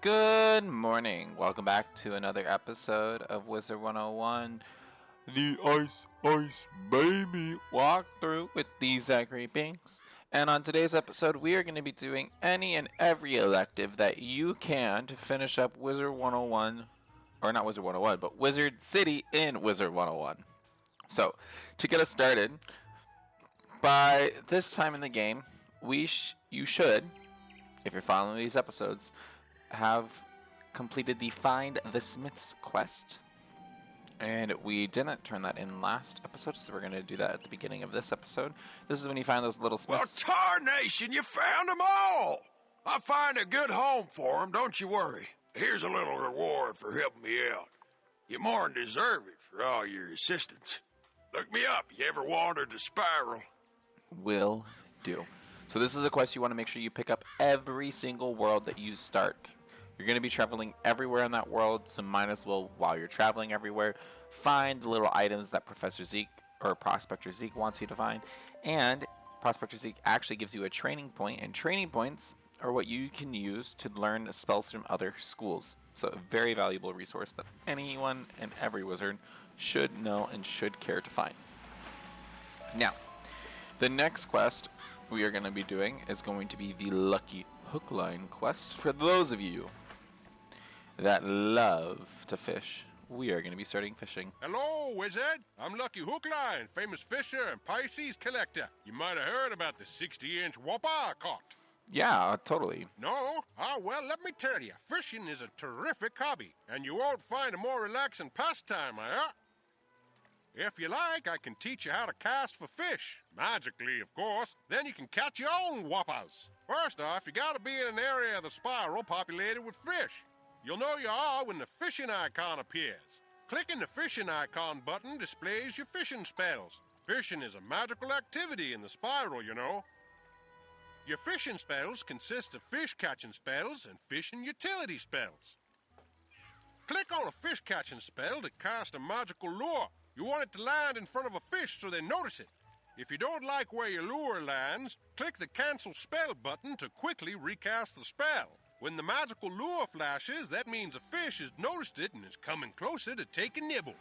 Good morning. Welcome back to another episode of Wizard101, the Ice Baby walkthrough with TheZacharyBinx. And on today's episode, we are going to be doing any and every elective that you can to finish up Wizard101, or not Wizard101, but Wizard City in Wizard101. So, to get us started, by this time in the game, you should, if you're following these episodes, have completed the Find the Smiths quest. And we didn't turn that in last episode, so we're going to do that at the beginning of this episode. This is when you find those little smiths. Well, tarnation, you found them all! I'll find a good home for them, don't you worry. Here's a little reward for helping me out. You more than deserve it for all your assistance. Look me up, you ever wandered the spiral? Will do. So this is a quest you want to make sure you pick up every single world that you start. You're going to be traveling everywhere in that world, so might as well, while you're traveling everywhere, find the little items that Professor Zeke or Prospector Zeke wants you to find. And Prospector Zeke actually gives you a training point, and training points are what you can use to learn spells from other schools. So a very valuable resource that anyone and every wizard should know and should care to find. Now, the next quest we are going to be doing is going to be the Lucky Hook Line quest. For those of you that love to fish, we are going to be starting fishing. Hello, Wizard. I'm Lucky Hookline, famous fisher and Pisces collector. You might have heard about the 60-inch whopper I caught. Yeah, totally. No? Well, let me tell you, fishing is a terrific hobby, and you won't find a more relaxing pastime, If you like, I can teach you how to cast for fish. Magically, of course. Then you can catch your own whoppers. First off, you gotta be in an area of the spiral populated with fish. You'll know you are when the fishing icon appears. Clicking the fishing icon button displays your fishing spells. Fishing is a magical activity in the spiral, you know. Your fishing spells consist of fish catching spells and fishing utility spells. Click on a fish catching spell to cast a magical lure. You want it to land in front of a fish so they notice it. If you don't like where your lure lands, click the cancel spell button to quickly recast the spell. When the magical lure flashes, that means a fish has noticed it and is coming closer to take a nibble.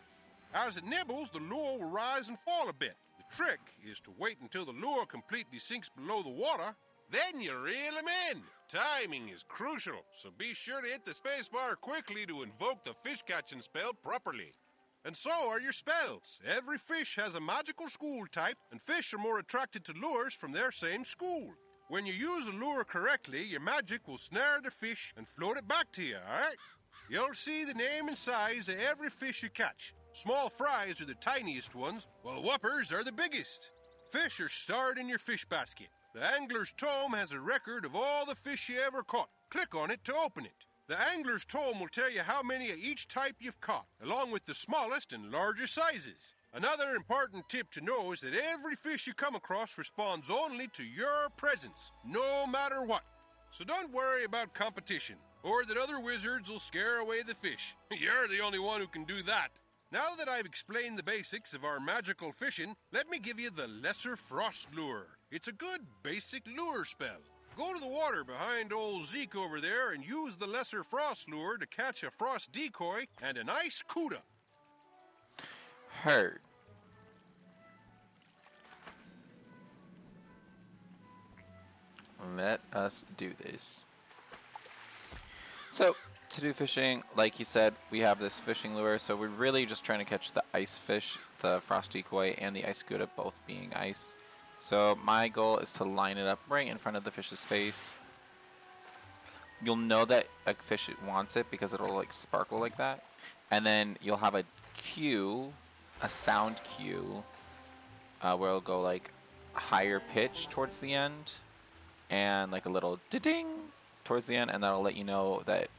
As it nibbles, the lure will rise and fall a bit. The trick is to wait until the lure completely sinks below the water. Then you reel him in. Timing is crucial, so be sure to hit the spacebar quickly to invoke the fish catching spell properly. And so are your spells. Every fish has a magical school type, and fish are more attracted to lures from their same school. When you use a lure correctly, your magic will snare the fish and float it back to you, alright? You'll see the name and size of every fish you catch. Small fries are the tiniest ones, while whoppers are the biggest. Fish are stored in your fish basket. The Angler's Tome has a record of all the fish you ever caught. Click on it to open it. The Angler's Tome will tell you how many of each type you've caught, along with the smallest and largest sizes. Another important tip to know is that every fish you come across responds only to your presence, no matter what. So don't worry about competition, or that other wizards will scare away the fish. You're the only one who can do that. Now that I've explained the basics of our magical fishing, let me give you the Lesser Frost Lure. It's a good basic lure spell. Go to the water behind old Zeke over there and use the Lesser Frost Lure to catch a frost decoy and an ice cuda. Heard. Let us do this. So, to do fishing, like he said, we have this fishing lure, so we're really just trying to catch the ice fish, the frost decoy, and the ice cuda, both being ice. So my goal is to line it up right in front of the fish's face. You'll know that a fish wants it because it'll like sparkle like that. And then you'll have a cue, a sound cue, where it'll go like higher pitch towards the end and like a little ding towards the end, and that'll let you know that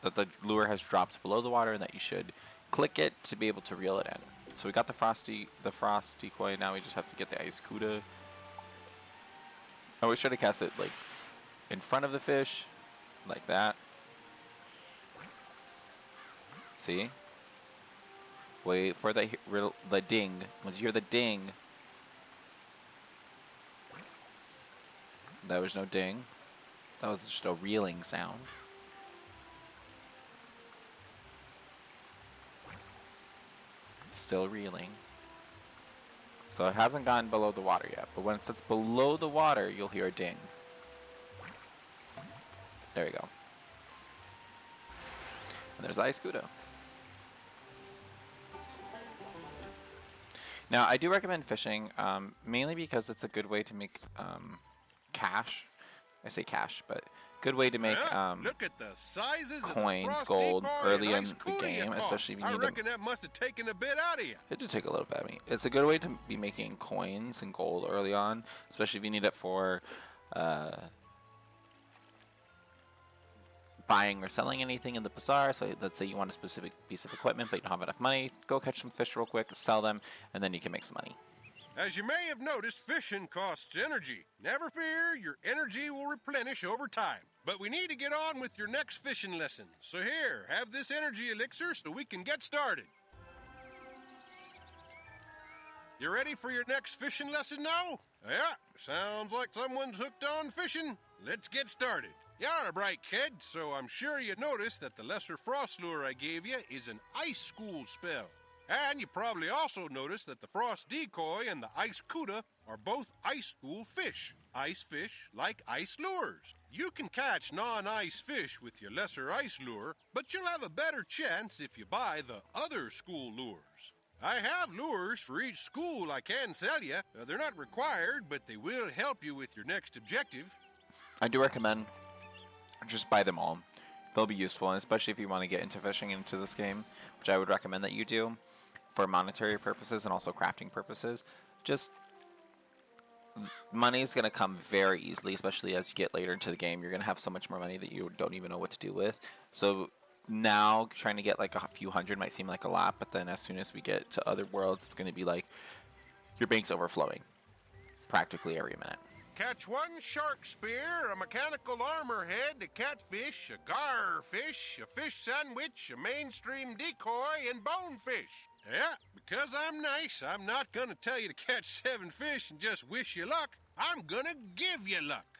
that the lure has dropped below the water and that you should click it to be able to reel it in. So we got the frost decoy. Now we just have to get the ice cuda. I always try to cast it like in front of the fish, like that. See? Wait for the ding. Once you hear the ding, there was no ding. That was just a reeling sound. still reeling. So it hasn't gotten below the water yet, but when it sits below the water, you'll hear a ding. There you go. And there's the ice Kudo. Now, I do recommend fishing, mainly because it's a good way to make cash. I say cash, but good way to make look at the sizes coins, of the gold early in the Kudo game, especially if you I need reckon that must have taken a bit out of you. It did take a little bit. I mean, it's a good way to be making coins and gold early on, especially if you need it for buying or selling anything in the bazaar. So let's say you want a specific piece of equipment, but you don't have enough money. Go catch some fish real quick, sell them, and then you can make some money. As you may have noticed, fishing costs energy. Never fear, your energy will replenish over time. But we need to get on with your next fishing lesson. So here, have this energy elixir so we can get started. You ready for your next fishing lesson now? Yeah, sounds like someone's hooked on fishing. Let's get started. You're a bright kid, so I'm sure you noticed that the lesser frost lure I gave you is an ice school spell. And you probably also noticed that the frost decoy and the ice Kuda are both ice school fish. Ice fish like ice lures. You can catch non-ice fish with your lesser ice lure, but you'll have a better chance if you buy the other school lures. I have lures for each school I can sell you. They're not required, but they will help you with your next objective. I do recommend just buy them all. They'll be useful, and especially if you want to get into fishing into this game, which I would recommend that you do for monetary purposes and also crafting purposes. Just money is going to come very easily, especially as you get later into the game. You're going to have so much more money that you don't even know what to do with. So now trying to get like a few hundred might seem like a lot, but then as soon as we get to other worlds, it's going to be like your bank's overflowing practically every minute. Catch one shark spear, a mechanical armor head, a catfish, a garfish, a fish sandwich, a mainstream decoy, and bonefish. Yeah, because I'm nice, I'm not gonna tell you to catch 7 fish and just wish you luck. I'm gonna give you luck.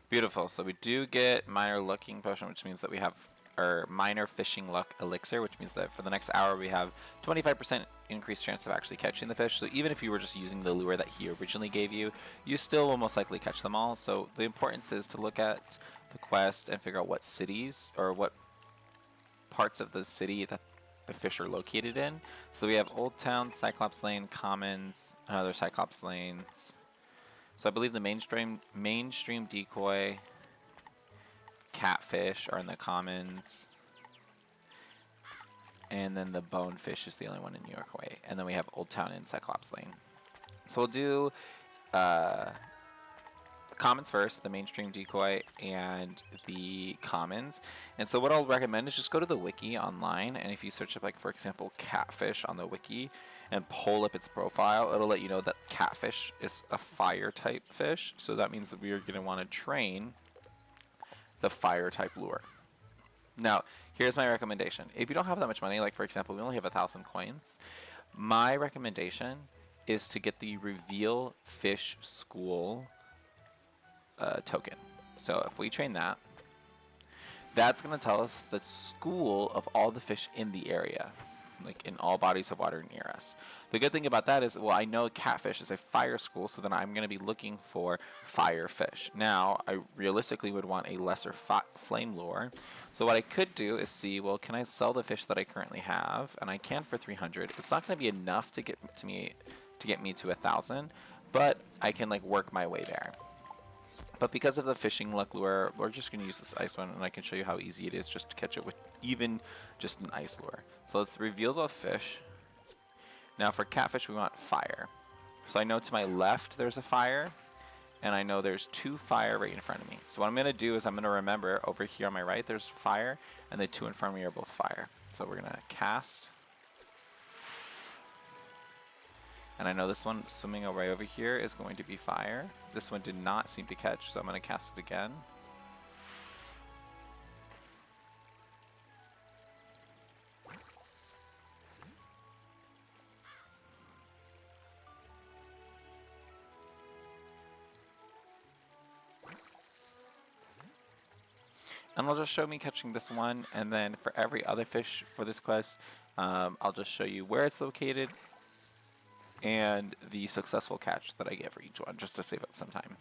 Beautiful. So we do get minor lucking potion, which means that we have our minor fishing luck elixir, which means that for the next hour we have 25% increased chance of actually catching the fish. So even if you were just using the lure that he originally gave you, you still will most likely catch them all. So the importance is to look at the quest and figure out what cities or what parts of the city that the fish are located in. So we have Old Town, Cyclops Lane, Commons, and other Cyclops Lanes. So I believe the mainstream decoy, catfish are in the Commons, and then the bonefish is the only one in New York Way, and then we have Old Town and Cyclops Lane. So we'll do Commons first, the mainstream decoy and the Commons. And so what I'll recommend is just go to the wiki online, and if you search up, like, for example, catfish on the wiki and pull up its profile, it'll let you know that catfish is a fire type fish. So that means that we are going to want to train the fire type lure. Now, here's my recommendation. If you don't have that much money, like for example, we only have 1,000 coins, my recommendation is to get the reveal fish school token. So if we train that, that's going to tell us the school of all the fish in the area, like in all bodies of water near us. The good thing about that is, well, I know catfish is a fire school, so then I'm going to be looking for fire fish. Now, I realistically would want a lesser flame lure. So what I could do is see, well, can I sell the fish that I currently have? And I can for 300. It's not going to be enough to get me to 1,000, but I can like work my way there. But because of the fishing luck lure, we're just going to use this ice one, and I can show you how easy it is just to catch it with even just an ice lure. So let's reveal the fish. Now for catfish, we want fire. So I know to my left there's a fire, and I know there's 2 fire right in front of me. So what I'm going to do is I'm going to remember over here on my right there's fire, and the 2 in front of me are both fire. So we're going to cast. And I know this one swimming right over here is going to be fire. This one did not seem to catch, so I'm going to cast it again. And it'll just show me catching this one, and then for every other fish for this quest, I'll just show you where it's located and the successful catch that I get for each one, just to save up some time.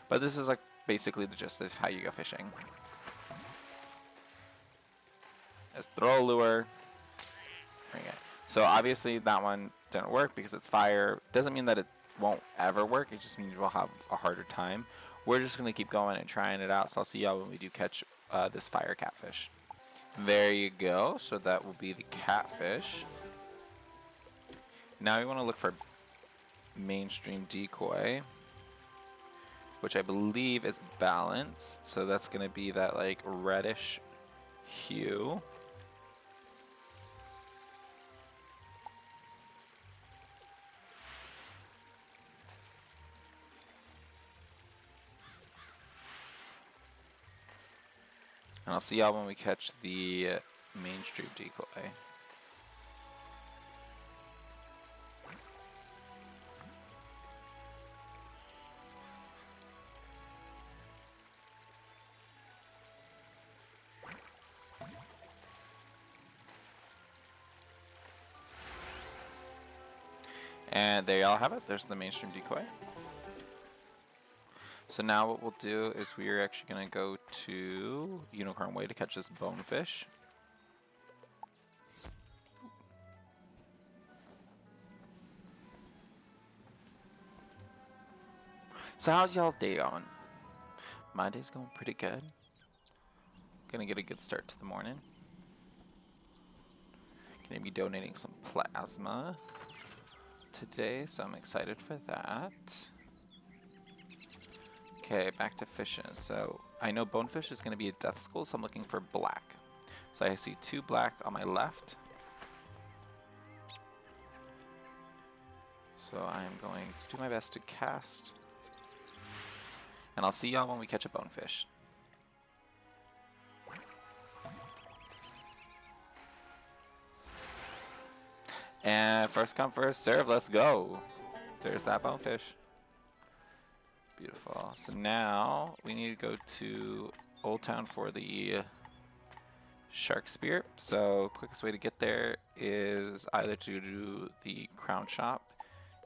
But this is like basically the gist of how you go fishing. Just throw a lure. There you go. So obviously that one didn't work because it's fire. Doesn't mean that it won't ever work. It just means we'll have a harder time. We're just going to keep going and trying it out. So I'll see y'all when we do catch this fire catfish. There you go. So that will be the catfish. Now we want to look for mainstream decoy, which I believe is balance. So that's going to be that like reddish hue. And I'll see y'all when we catch the mainstream decoy. And there y'all have it. There's the mainstream decoy. So now what we'll do is we are actually going to go to Unicorn Way to catch this bonefish. So how's y'all day going? My day's going pretty good. Gonna get a good start to the morning. Gonna be donating some plasma today, so I'm excited for that. Okay, back to fishing. So I know bonefish is going to be a death school, so I'm looking for black. So I see 2 black on my left. So I'm going to do my best to cast. And I'll see y'all when we catch a bonefish. And first come, first serve, let's go. There's that bonefish. Beautiful. So now we need to go to Old Town for the shark spear. So quickest way to get there is either to do the crown shop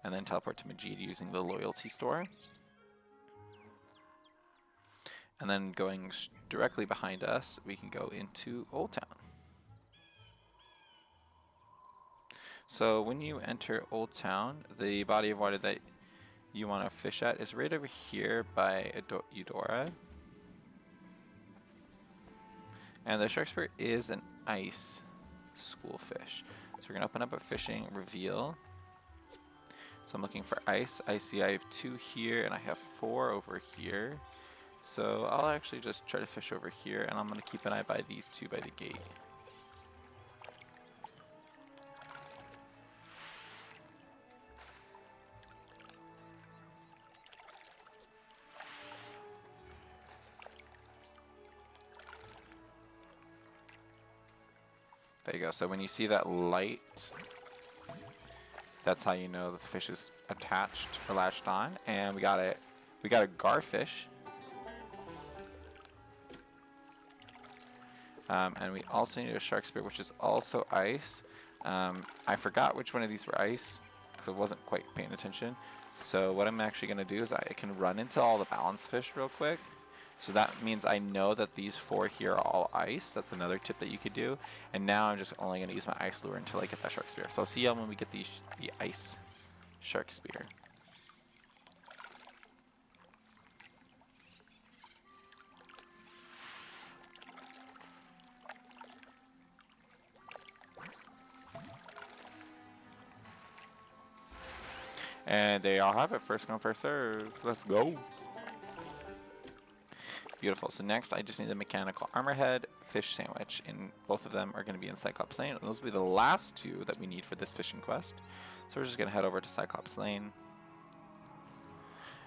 and then teleport to Majid using the loyalty store. And then going directly behind us, we can go into Old Town. So when you enter Old Town, the body of water that you want to fish at is right over here by Eudora. And the shark spear is an ice school fish. So we're going to open up a fishing reveal. So I'm looking for ice. I see I have 2 here and I have 4 over here. So I'll actually just try to fish over here, and I'm going to keep an eye by these 2 by the gate. There you go. So when you see that light, that's how you know that the fish is attached or latched on. And we got it. We got a garfish. And we also need a shark spear, which is also ice. I forgot which one of these were ice because I wasn't quite paying attention. So what I'm actually going to do is I can run into all the balance fish real quick. So that means I know that these 4 here are all ice. That's another tip that you could do. And now I'm just only going to use my ice lure until I get that shark spear. So I'll see y'all when we get the ice shark spear. And there y'all have it. First come, first serve. Let's go. Beautiful. So next, I just need the mechanical armor head, fish sandwich, and both of them are going to be in Cyclops Lane. Those will be the last 2 that we need for this fishing quest. So we're just going to head over to Cyclops Lane.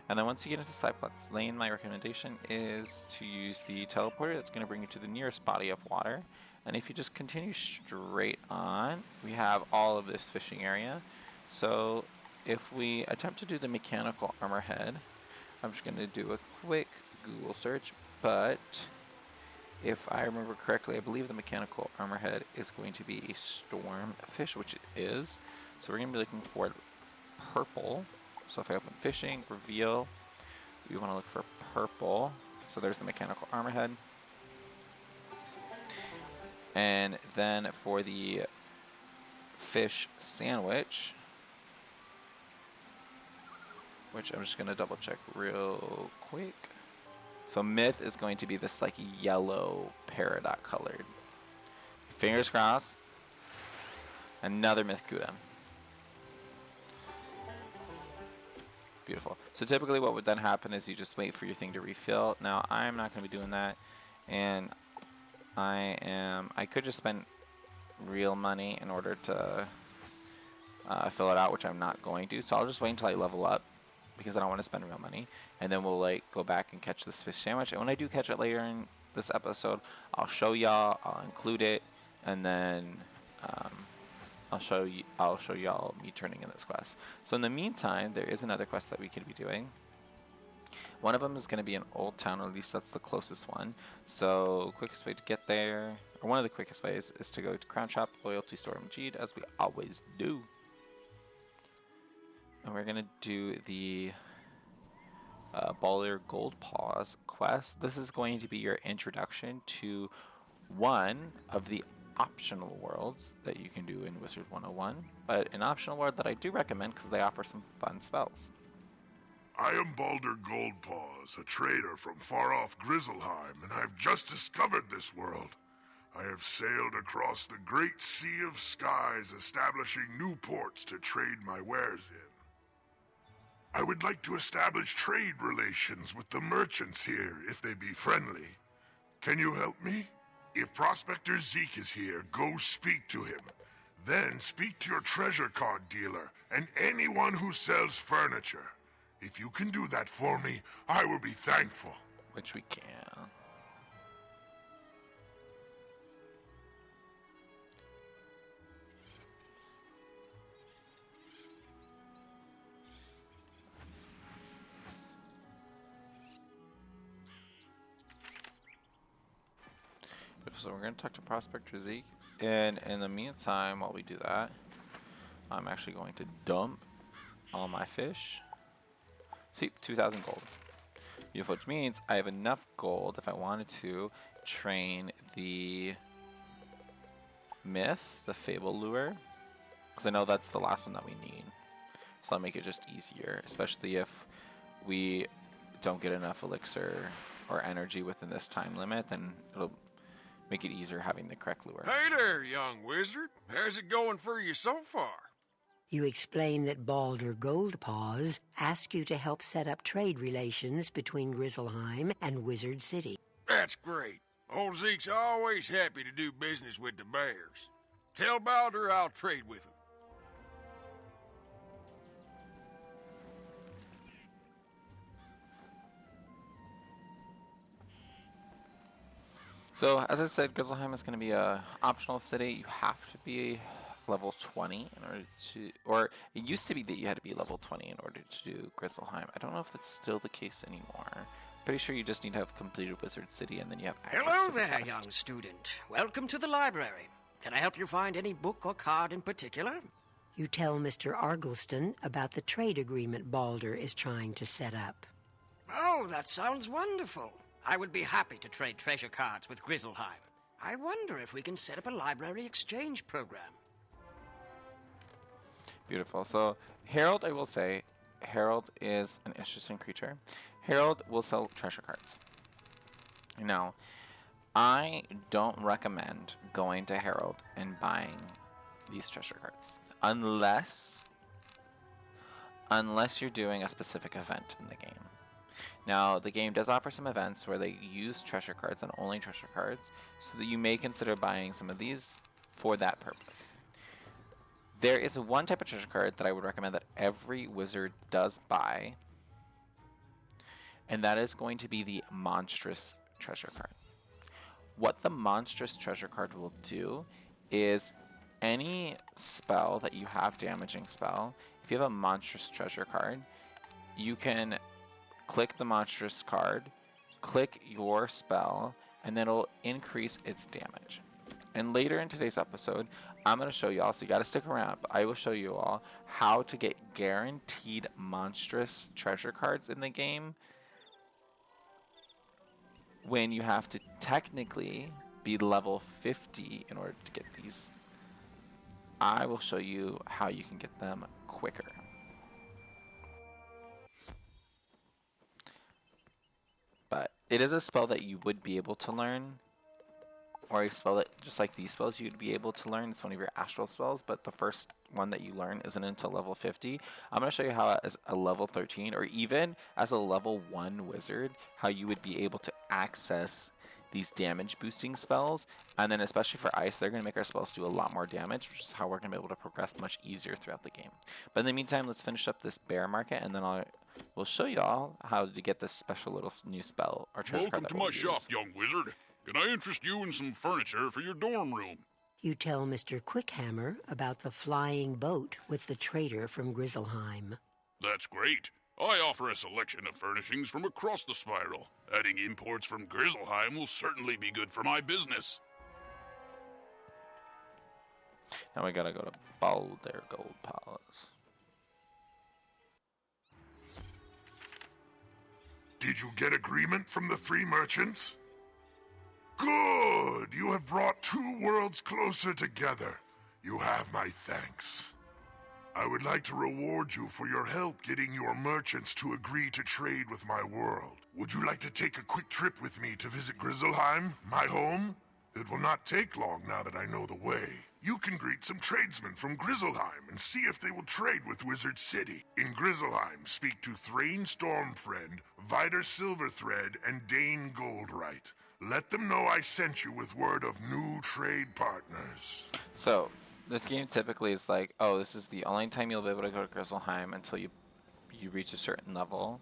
And then once you get into Cyclops Lane, my recommendation is to use the teleporter. That's going to bring you to the nearest body of water. And if you just continue straight on, we have all of this fishing area. So if we attempt to do the mechanical armor head, I'm just going to do a quick Google search, but if I remember correctly, I believe the mechanical armor head is going to be a storm fish, which it is. So we're going to be looking for purple. So if I open fishing, reveal, we want to look for purple. So there's the mechanical armor head. And then for the fish sandwich, which I'm just going to double check real quick. So myth is going to be this like yellow peridot colored. Fingers crossed. Another myth Gouda. Beautiful. So typically what would then happen is you just wait for your thing to refill. Now I'm not going to be doing that, and I could just spend real money in order to fill it out, which I'm not going to. So I'll just wait until I level up, because I don't want to spend real money, and then we'll like go back and catch this fish sandwich. And when I do catch it later in this episode, I'll show y'all, I'll include it, and then I'll show y'all me turning in this quest. So in the meantime, there is another quest that we could be doing. One of them is going to be in Old Town, or at least that's the closest one. So quickest way to get there, or one of the quickest ways, is to go to Crown Shop, Loyalty Store, Majid, as we always do. And we're going to do the Baldur Goldpaws quest. This is going to be your introduction to one of the optional worlds that you can do in Wizard101, but an optional world that I do recommend because they offer some fun spells. I am Baldur Goldpaws, a trader from far-off Grizzleheim, and I've just discovered this world. I have sailed across the great sea of skies, establishing new ports to trade my wares in. I would like to establish trade relations with the merchants here, if they be friendly. Can you help me? If Prospector Zeke is here, go speak to him. Then speak to your treasure card dealer and anyone who sells furniture. If you can do that for me, I will be thankful. Which we can. So we're going to talk to Prospector Zeke, and in the meantime, while we do that, I'm actually going to dump all my fish. See, 2,000 gold. Beautiful, which means I have enough gold if I wanted to train the myth, the fable lure, because I know that's the last one that we need. So I'll make it just easier, especially if we don't get enough elixir or energy within this time limit, then it'll make it easier having the correct lure. Hey there, young wizard. How's it going for you so far? You explain that Baldur Goldpaws asked you to help set up trade relations between Grizzleheim and Wizard City. That's great. Old Zeke's always happy to do business with the bears. Tell Baldur I'll trade with him. So, as I said, Grizzleheim is going to be a optional city. You have to be level 20 in order to, or it used to be that you had to be level 20 in order to do Grizzleheim. I don't know if that's still the case anymore. Pretty sure you just need to have completed Wizard City and then you have access Hello to the there, quest. young student. Welcome to the library. Can I help you find any book or card in particular? You tell Mr. Argleston about the trade agreement Baldur is trying to set up. Oh, that sounds wonderful. I would be happy to trade treasure cards with Grizzleheim. I wonder if we can set up a library exchange program. Beautiful. So, Harold, I will say, Harold is an interesting creature. Harold will sell treasure cards. Now, I don't recommend going to Harold and buying these treasure cards. Unless you're doing a specific event in the game. Now, the game does offer some events where they use treasure cards and only treasure cards, so that you may consider buying some of these for that purpose. There is one type of treasure card that I would recommend that every wizard does buy, and that is going to be the Monstrous treasure card. What the Monstrous treasure card will do is any spell that you have, damaging spell, if you have a Monstrous treasure card, you can click the Monstrous card, click your spell, and then it'll increase its damage. And later in today's episode, I'm going to show you all, so you got to stick around, but I will show you all how to get guaranteed monstrous treasure cards in the game when you have to technically be level 50 in order to get these. I will show you how you can get them quicker. But it is a spell that you would be able to learn, or a spell that, just like these spells, you'd be able to learn. It's one of your astral spells, but the first one that you learn isn't until level 50. I'm going to show you how as a level 13, or even as a level 1 wizard, how you would be able to access these damage boosting spells. And then especially for ice, they're going to make our spells do a lot more damage, which is how we're going to be able to progress much easier throughout the game. But in the meantime, let's finish up this bear market, and then we'll show y'all how to get this special little new spell or treasure card Welcome that to we'll my shop, use. young wizard. Can I interest you in some furniture for your dorm room? You tell Mr. Quickhammer about the flying boat with the trader from Grizzleheim. That's great. I offer a selection of furnishings from across the spiral. Adding imports from Grizzleheim will certainly be good for my business. Now we gotta go to Baldur Goldpaws. Did you get agreement from the 3 merchants? Good! You have brought 2 worlds closer together. You have my thanks. I would like to reward you for your help getting your merchants to agree to trade with my world. Would you like to take a quick trip with me to visit Grizzleheim, my home? It will not take long now that I know the way. You can greet some tradesmen from Grizzleheim and see if they will trade with Wizard City. In Grizzleheim, speak to Thrain Stormfriend, Vider Silverthread, and Dane Goldright. Let them know I sent you with word of new trade partners. So, this game typically is like, oh, this is the only time you'll be able to go to Grizzleheim until you reach a certain level.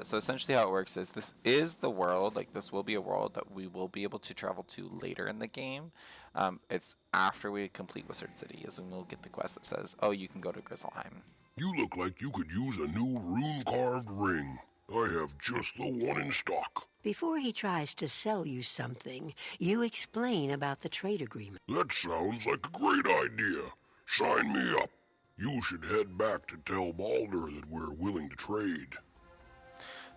So essentially how it works is, this is the world, like this will be a world that we will be able to travel to later in the game. It's after we complete Wizard City is when we'll get the quest that says, oh, you can go to Grizzleheim. You look like you could use a new rune-carved ring. I have just the one in stock. Before he tries to sell you something, you explain about the trade agreement. That sounds like a great idea. Sign me up. You should head back to tell Baldur that we're willing to trade.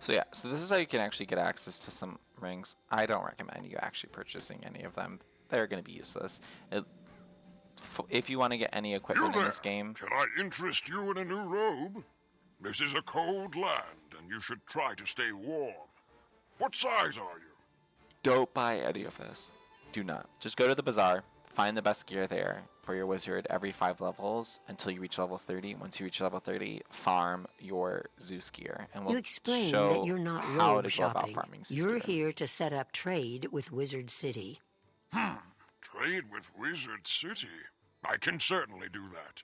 So yeah, so this is how you can actually get access to some rings. I don't recommend you actually purchasing any of them. They're going to be useless. If you want to get any equipment in this game... Can I interest you in a new robe? This is a cold land, and you should try to stay warm. What size are you? Don't buy any of this. Do not. Just go to the bazaar, find the best gear there for your wizard every 5 levels until you reach level 30. Once you reach level 30, farm your Zeus gear. And we'll You explain show that you're not how robe to go about shopping. farming Zeus You're gear. here to set up trade with Wizard City. Trade with Wizard City? I can certainly do that.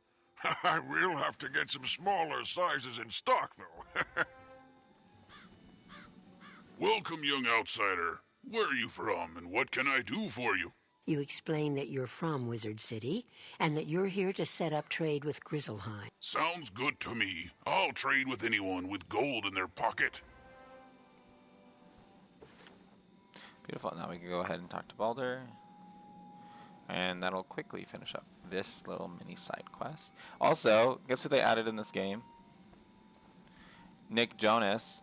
I will have to get some smaller sizes in stock, though. Welcome, young outsider. Where are you from, and what can I do for you? You explain that you're from Wizard City, and that you're here to set up trade with Grizzleheim. Sounds good to me. I'll trade with anyone with gold in their pocket. Beautiful. Now we can go ahead and talk to Baldur. And that'll quickly finish up this little mini side quest. Also, guess who they added in this game? Nick Jonas.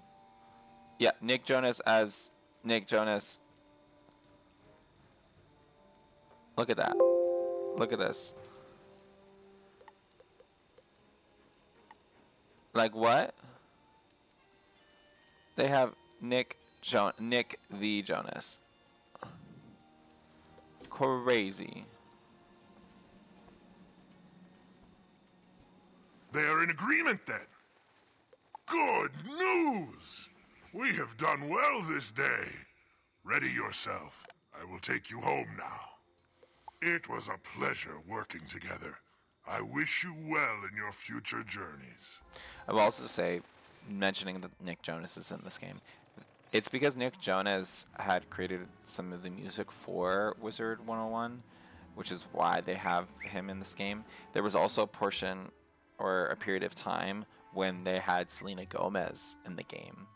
Yeah, Nick Jonas as Nick Jonas. Look at that. Look at this. Like what? They have Nick the Jonas. Crazy. They are in agreement then. Good news! We have done well this day. Ready yourself. I will take you home now. It was a pleasure working together. I wish you well in your future journeys. I will also say, mentioning that Nick Jonas is in this game, it's because Nick Jonas had created some of the music for Wizard101, which is why they have him in this game. There was also a portion or a period of time when they had Selena Gomez in the game.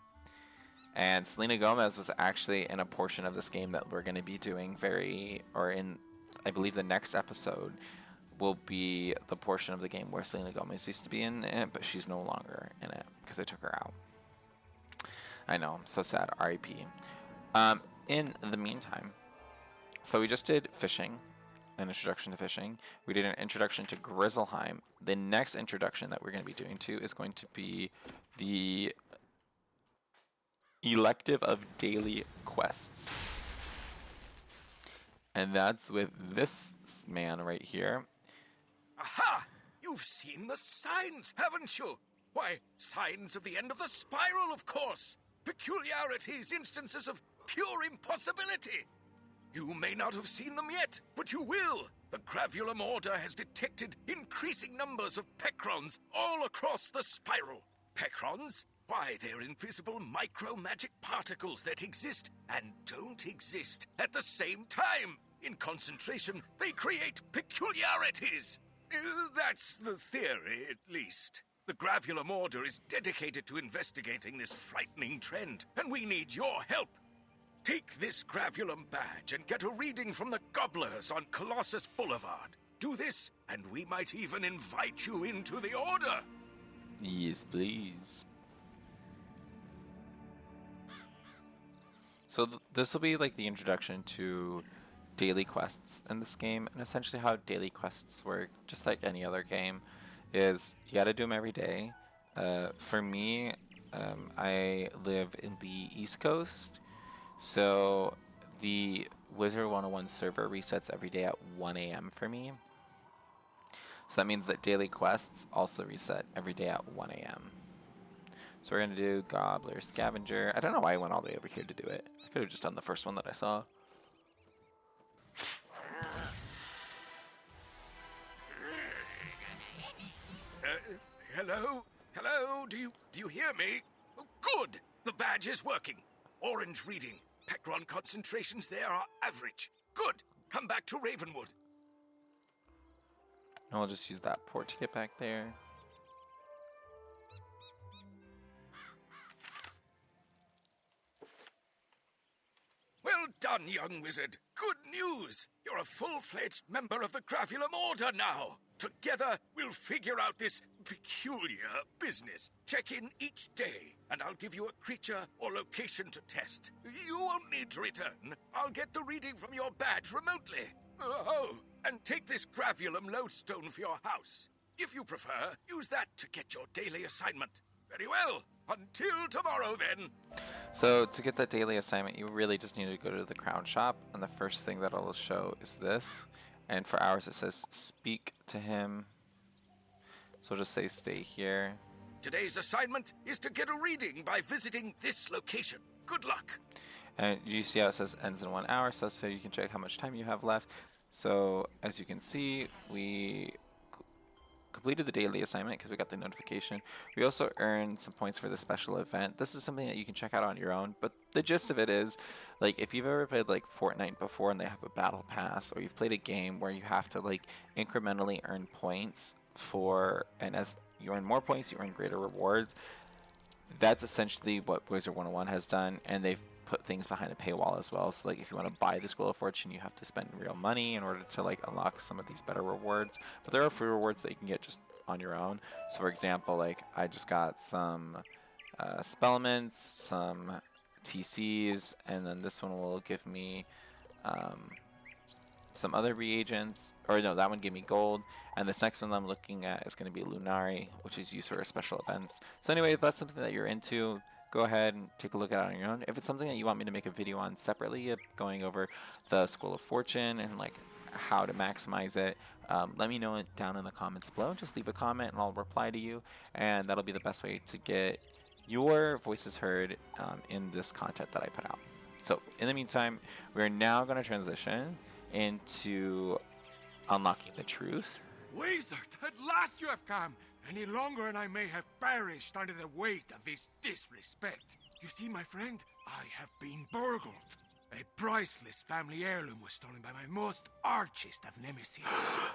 And Selena Gomez was actually in a portion of this game that we're going to be doing I believe the next episode will be the portion of the game where Selena Gomez used to be in it, but she's no longer in it because they took her out. I know, I'm so sad. R.I.P. In the meantime, so we just did fishing, an introduction to fishing. We did an introduction to Grizzleheim. The next introduction that we're going to be doing to is going to be the elective of daily quests. And that's with this man right here. Aha! You've seen the signs, haven't you? Why, signs of the end of the spiral, of course. Peculiarities, instances of pure impossibility. You may not have seen them yet, but you will. The Gravulum Order has detected increasing numbers of Pecrons all across the spiral. Pecrons? Why, they're invisible micro-magic particles that exist and don't exist at the same time. In concentration, they create peculiarities. That's the theory, at least. The Gravulum Order is dedicated to investigating this frightening trend, and we need your help. Take this Gravulum badge and get a reading from the Gobblers on Colossus Boulevard. Do this, and we might even invite you into the Order. Yes, please. So this will be like the introduction to daily quests in this game, and essentially how daily quests work, just like any other game, is you gotta do them every day. For me, I live in the East Coast, so the Wizard101 server resets every day at 1 a.m. for me. So that means that daily quests also reset every day at 1 a.m. So we're going to do Gobbler Scavenger. I don't know why I went all the way over here to do it. I could have just done the first one that I saw. Hello? Hello? Do you hear me? Oh, good! The badge is working. Orange reading. Pecron concentrations there are average. Good! Come back to Ravenwood. I'll just use that port to get back there. Well done, young wizard. Good news. You're a full-fledged member of the Gravulum Order now. Together, we'll figure out this peculiar business. Check in each day, and I'll give you a creature or location to test. You won't need to return. I'll get the reading from your badge remotely. Oh, and take this Gravulum lodestone for your house. If you prefer, use that to get your daily assignment. Very well. Until tomorrow, then. So to get that daily assignment, you really just need to go to the crown shop, and the first thing that it'll show is this. And for ours, it says speak to him. So we'll just say stay here. Today's assignment is to get a reading by visiting this location. Good luck. And you see how it says ends in 1 hour, so you can check how much time you have left. So as you can see, we completed the daily assignment because we got the notification. We also earned some points for the special event. This is something that you can check out on your own, but the gist of it is, like, if you've ever played like Fortnite before and they have a battle pass, or you've played a game where you have to like incrementally earn points and as you earn more points, you earn greater rewards. That's essentially what Wizard101 has done, and they've put things behind a paywall as well. So like if you want to buy the School of Fortune, you have to spend real money in order to like unlock some of these better rewards. But there are free rewards that you can get just on your own. So for example, like I just got some Spellements, some TCs, and then this one will give me some other reagents, or no, that one gave me gold, and this next one I'm looking at is going to be Lunari, which is used for special events. So anyway, if that's something that you're into, go ahead and take a look at it on your own. If it's something that you want me to make a video on separately, going over the School of Fortune and like how to maximize it, let me know it down in the comments below. Just leave a comment and I'll reply to you, and that'll be the best way to get your voices heard in this content that I put out. So in the meantime, we're now going to transition into unlocking the truth. Wizard, at last you have come. Any longer and I may have perished under the weight of this disrespect. You see, my friend, I have been burgled. A priceless family heirloom was stolen by my most archest of nemesis,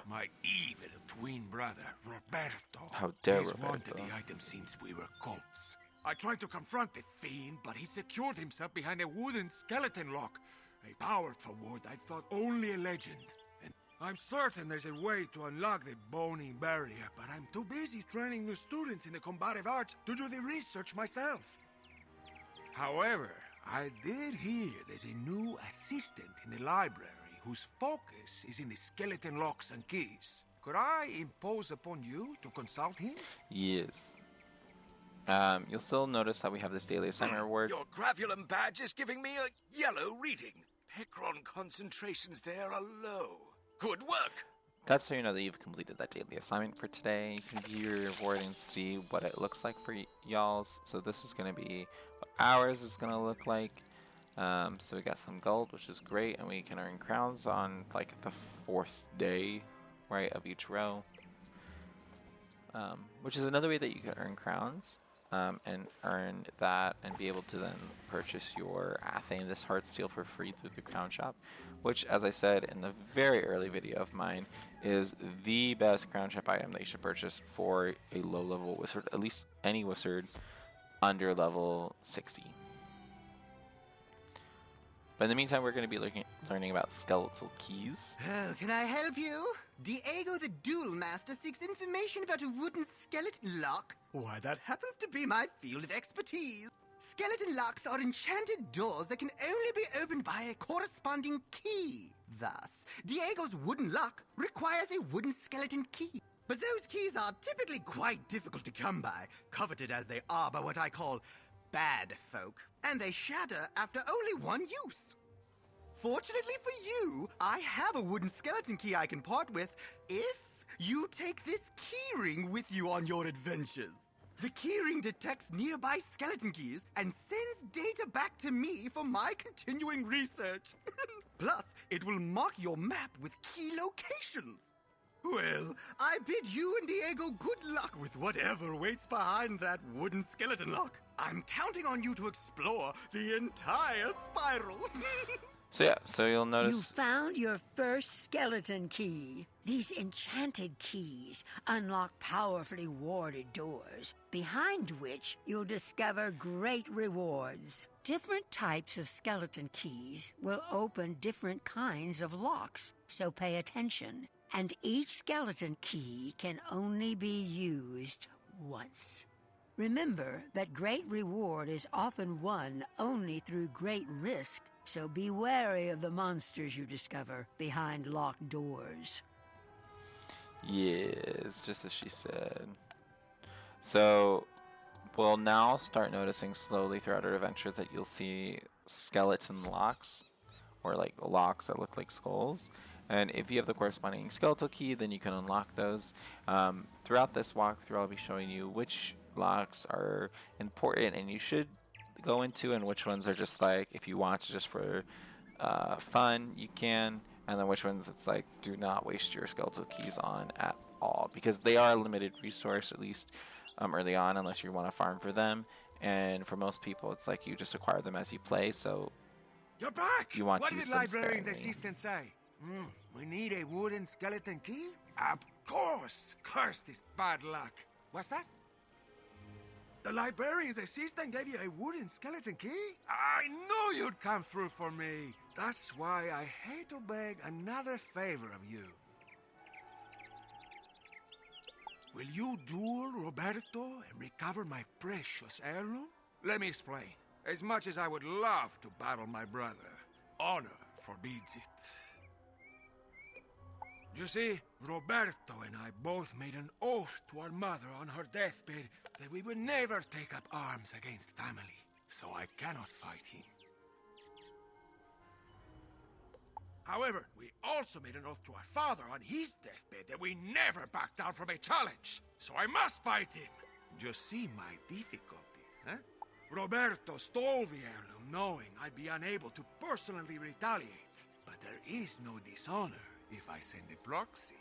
my evil twin brother, Roberto. How dare He's Roberto. wanted the item since we were colts. I tried to confront the fiend, but he secured himself behind a wooden skeleton lock. A powerful ward I thought only a legend. And I'm certain there's a way to unlock the bony barrier, but I'm too busy training new students in the combative arts to do the research myself. However, I did hear there's a new assistant in the library whose focus is in the skeleton locks and keys. Could I impose upon you to consult him? Yes. You'll still notice that we have this daily assignment rewards. Your Gravulum badge is giving me a yellow reading. Pecron concentrations there are low. Good work! That's how you know that you've completed that daily assignment for today. You can view your reward and see what it looks like for y'all's. So this is going to be what ours is going to look like. So we got some gold, which is great, and we can earn crowns on like the 4th day, right, of each row. Which is another way that you can earn crowns. And earn that and be able to then purchase your Athame, this heart steel, for free through the crown shop, which, as I said in the very early video of mine, is the best crown shop item that you should purchase for a low level wizard, at least any wizard under level 60. But in the meantime, we're going to be learning about skeletal keys. Oh, can I help you? Diego the Duel Master seeks information about a wooden skeleton lock. Why, that happens to be my field of expertise. Skeleton locks are enchanted doors that can only be opened by a corresponding key. Thus, Diego's wooden lock requires a wooden skeleton key. But those keys are typically quite difficult to come by, coveted as they are by what I call bad folk, and they shatter after only one use. Fortunately for you, I have a wooden skeleton key I can part with if you take this keyring with you on your adventures. The keyring detects nearby skeleton keys and sends data back to me for my continuing research. Plus, it will mark your map with key locations. Well, I bid you and Diego good luck with whatever waits behind that wooden skeleton lock. I'm counting on you to explore the entire spiral. So you'll notice... You found your first skeleton key. These enchanted keys unlock powerfully warded doors, behind which you'll discover great rewards. Different types of skeleton keys will open different kinds of locks, so pay attention. And each skeleton key can only be used once. Remember that great reward is often won only through great risk, so be wary of the monsters you discover behind locked doors. Yes, just as she said. So we'll now start noticing slowly throughout our adventure that you'll see skeleton locks, or like locks that look like skulls. And if you have the corresponding skeletal key, then you can unlock those. Throughout this walkthrough, I'll be showing you which locks are important and you should go into, and which ones are just like, if you want to just for fun, you can. And then which ones it's like, do not waste your skeletal keys on at all, because they are a limited resource, at least early on, unless you want to farm for them. And for most people, it's like you just acquire them as you play, so you're back! You want what to use did them librarian's sparingly. assistant say? We need a wooden skeleton key? Of course! Curse this bad luck. What's that? The librarian's assistant gave you a wooden skeleton key? I knew you'd come through for me. That's why I hate to beg another favor of you. Will you duel Roberto and recover my precious heirloom? Let me explain. As much as I would love to battle my brother, honor forbids it. You see, Roberto and I both made an oath to our mother on her deathbed that we would never take up arms against family, so I cannot fight him. However, we also made an oath to our father on his deathbed that we never back down from a challenge, so I must fight him. You see my difficulty, huh? Roberto stole the heirloom knowing I'd be unable to personally retaliate, but there is no dishonor if I send a proxy.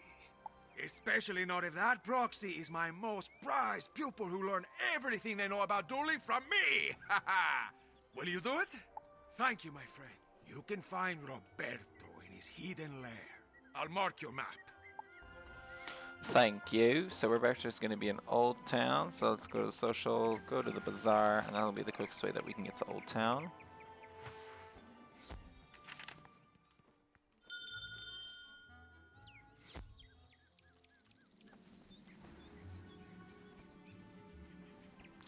Especially not if that proxy is my most prized pupil who learned everything they know about dueling from me! Haha! Will you do it? Thank you, my friend. You can find Roberto in his hidden lair. I'll mark your map. Thank you. So Roberto's going to be in Old Town. So let's go to the social, go to the bazaar, and that'll be the quickest way that we can get to Old Town.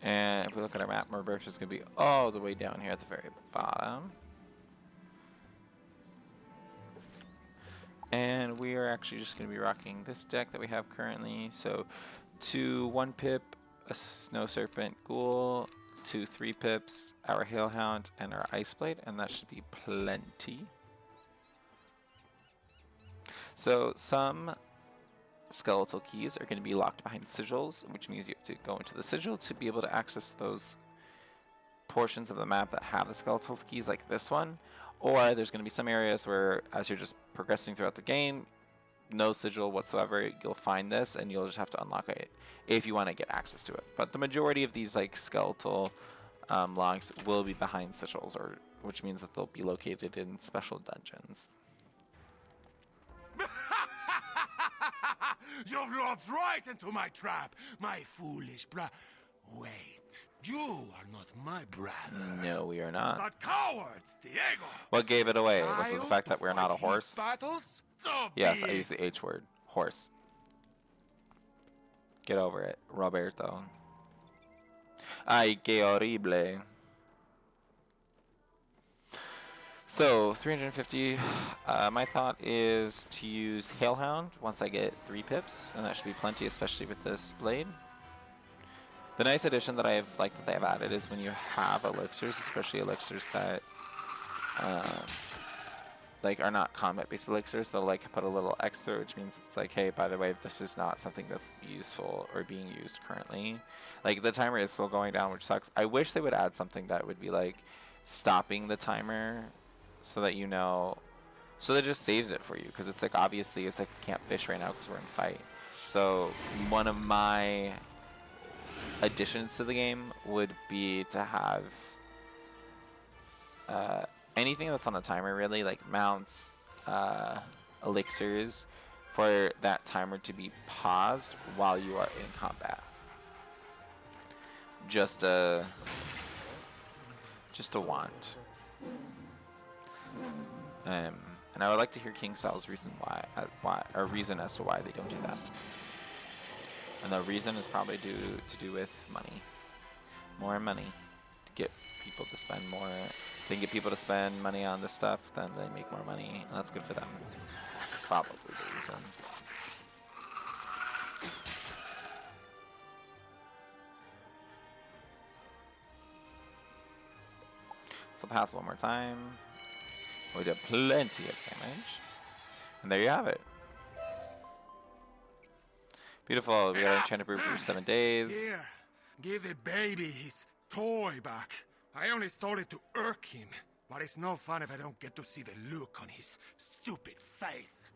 And if we look at our map, Roberto's going to be all the way down here at the very bottom. And we are actually just going to be rocking this deck that we have currently. So 2 1-pip, a Snow Serpent Ghoul, 2 3-pips, our Hailhound, and our Ice Blade, and that should be plenty. So some skeletal keys are going to be locked behind sigils, which means you have to go into the sigil to be able to access those portions of the map that have the skeletal keys, like this one. Or there's going to be some areas where, as you're just progressing throughout the game, no sigil whatsoever, you'll find this and you'll just have to unlock it if you want to get access to it. But the majority of these like skeletal logs will be behind sigils, or which means that they'll be located in special dungeons. You've lopped right into my trap, my foolish Wait, you are not my brother. No, we are not. That coward, Diego. What gave it away? Was it the fact that we're not a horse? Battles? So Yes, I used the H word. Horse. Get over it, Roberto. Ay, qué horrible. So, 350. My thought is to use Hailhound once I get 3 pips, and that should be plenty, especially with this blade. The nice addition that I've liked that they have added is when you have elixirs, especially elixirs that like are not combat-based elixirs, they'll like put a little X through, which means it's like, hey, by the way, this is not something that's useful or being used currently. Like the timer is still going down, which sucks. I wish they would add something that would be like stopping the timer, so that you know, so that it just saves it for you, because it's like obviously it's like you can't fish right now because we're in fight. So one of my additions to the game would be to have anything that's on a timer, really, like mounts, elixirs, for that timer to be paused while you are in combat. Just a want. And I would like to hear King Sal's reason reason as to why they don't do that. And the reason is probably to do with money. More money. To get people to spend more. If they can get people to spend money on this stuff, then they make more money, and that's good for them. That's probably the reason. So pass one more time. We did plenty of damage. And there you have it. Beautiful. We got an enchanted brew for 7 days. Here, give the baby his toy back. I only stole it to irk him, but it's no fun if I don't get to see the look on his stupid face.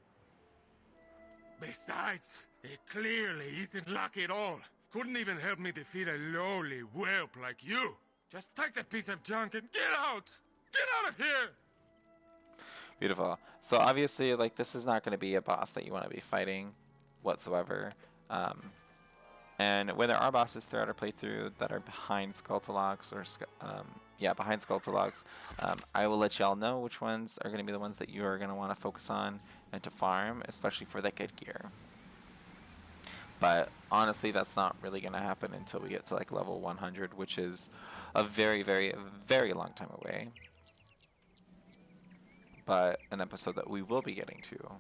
Besides, it clearly isn't lucky at all. Couldn't even help me defeat a lowly whelp like you. Just take that piece of junk and get out! Get out of here! Beautiful. So obviously, like, this is not going to be a boss that you want to be fighting whatsoever. And when there are bosses throughout our playthrough that are behind Skulltalogs, or behind Skulltalogs, I will let y'all know which ones are going to be the ones that you are going to want to focus on and to farm, especially for that good gear. But honestly, that's not really going to happen until we get to like level 100, which is a very, very, very long time away. But an episode that we will be getting to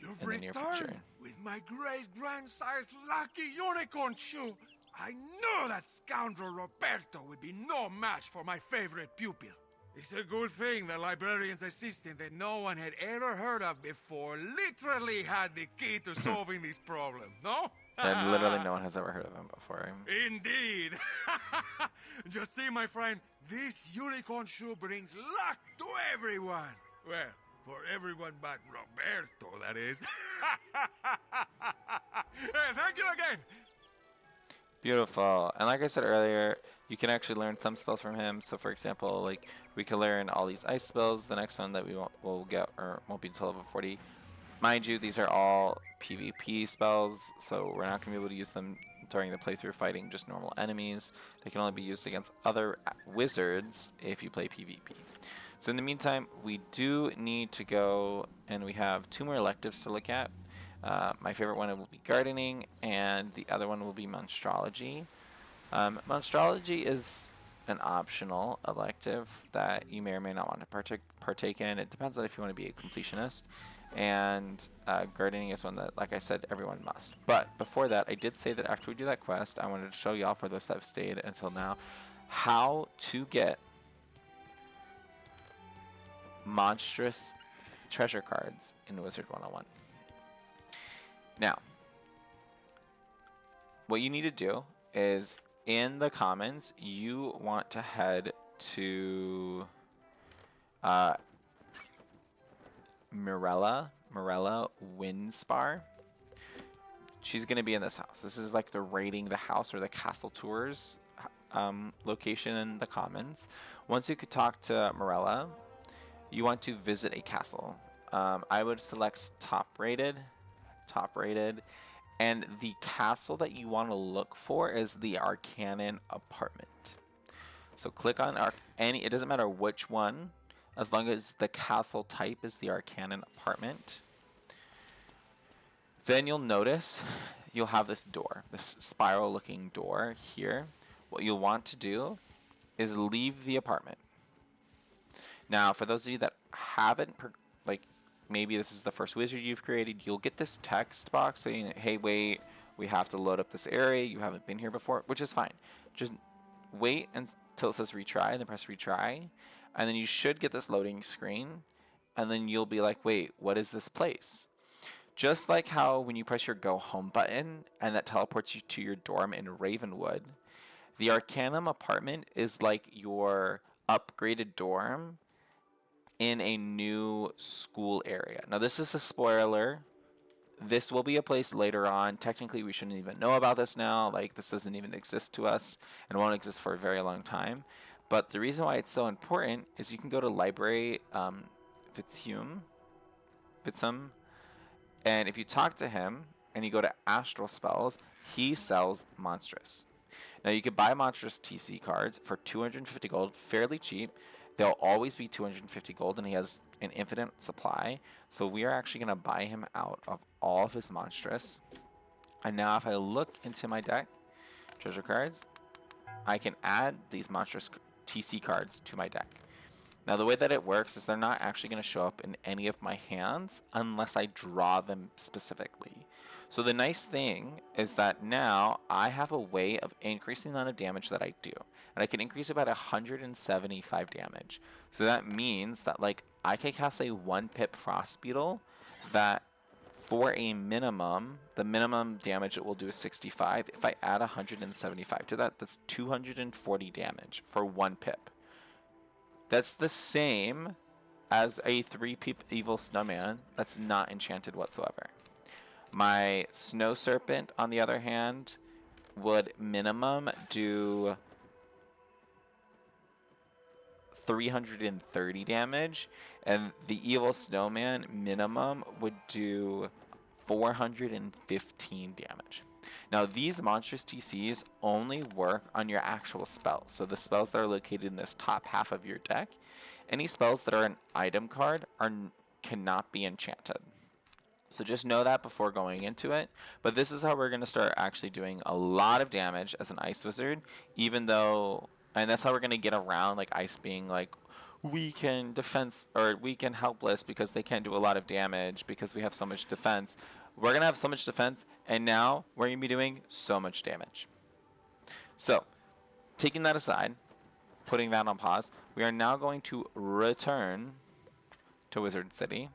in the near future. With my great-grandsires lucky unicorn shoe. I knew that scoundrel Roberto would be no match for my favorite pupil. It's a good thing the librarian's assistant that no one had ever heard of before literally had the key to solving this problem, no? And literally no one has ever heard of him before. Indeed. Just see, my friend, this unicorn shoe brings luck to everyone. Well, for everyone but Roberto, that is. Hey, thank you again. Beautiful. And like I said earlier, you can actually learn some spells from him. So for example, like we can learn all these ice spells. The next one that we will get or won't be until level mind you, these are all PvP spells, so we're not going to be able to use them during the playthrough fighting just normal enemies. They can only be used against other wizards if you play PvP. So in the meantime, we do need to go, and we have 2 more electives to look at. My favorite one will be gardening, and the other one will be monstrology. Monstrology is an optional elective that you may or may not want to partake in. It depends on if you want to be a completionist. And gardening is one that, like I said, everyone must. But before that, I did say that after we do that quest, I wanted to show y'all, for those that have stayed until now, how to get monstrous treasure cards in Wizard101. Now, what you need to do is, in the commons, you want to head to Mirella Windspar. She's going to be in this house. This is like the raiding the house or the castle tours location in the commons. Once you could talk to Mirella, you want to visit a castle. I would select top rated, and the castle that you want to look for is the Arcanon apartment. So click on it doesn't matter which one, as long as the castle type is the Arcanon apartment. Then you'll notice you'll have this door, this spiral looking door here. What you'll want to do is leave the apartment. Now, for those of you that haven't, maybe this is the first wizard you've created, you'll get this text box saying, hey, wait, we have to load up this area. You haven't been here before, which is fine. Just wait until it says retry, and then press retry. And then you should get this loading screen. And then you'll be like, wait, what is this place? Just like how when you press your go home button and that teleports you to your dorm in Ravenwood, the Arcanum apartment is like your upgraded dorm in a new school area. Now, this is a spoiler. This will be a place later on. Technically, we shouldn't even know about this now. Like, this doesn't even exist to us and won't exist for a very long time. But the reason why it's so important is you can go to Library Fitzhum, and if you talk to him and you go to Astral Spells, he sells Monstrous. Now, you can buy Monstrous TC cards for 250 gold, fairly cheap. They'll always be 250 gold, and he has an infinite supply. So we are actually going to buy him out of all of his Monstrous. And now if I look into my deck, treasure cards, I can add these Monstrous TC cards to my deck. Now, the way that it works is they're not actually going to show up in any of my hands unless I draw them specifically. So the nice thing is that now I have a way of increasing the amount of damage that I do. And I can increase about 175 damage. So that means that, like, I can cast a 1-pip Frost Beetle that, for a minimum, the minimum damage it will do is 65. If I add 175 to that, that's 240 damage for 1 pip. That's the same as a 3-pip Evil Snowman that's not enchanted whatsoever. My Snow Serpent, on the other hand, would minimum do 330 damage, and the Evil Snowman minimum would do 415 damage. Now, these Monstrous TCs only work on your actual spells, so the spells that are located in this top half of your deck. Any spells that are an item card cannot be enchanted. So just know that before going into it. But this is how we're going to start actually doing a lot of damage as an Ice Wizard, even though, and that's how we're going to get around like Ice being like weak and defense, or weak and helpless because they can't do a lot of damage because we have so much defense. We're going to have so much defense, and now we're going to be doing so much damage. So, taking that aside, putting that on pause, we are now going to return to Wizard City,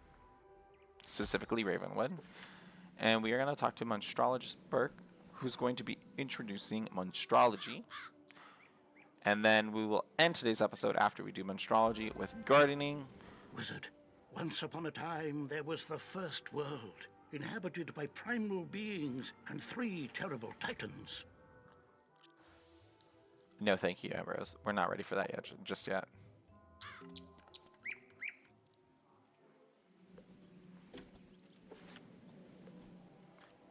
specifically Ravenwood, and we are going to talk to Monstrologist Burke, who's going to be introducing Monstrology. And then we will end today's episode after we do Monstrology with gardening. Wizard, once upon a time there was the first world, inhabited by primal beings and 3 terrible titans. No, thank you, Ambrose. We're not ready for that yet, just yet.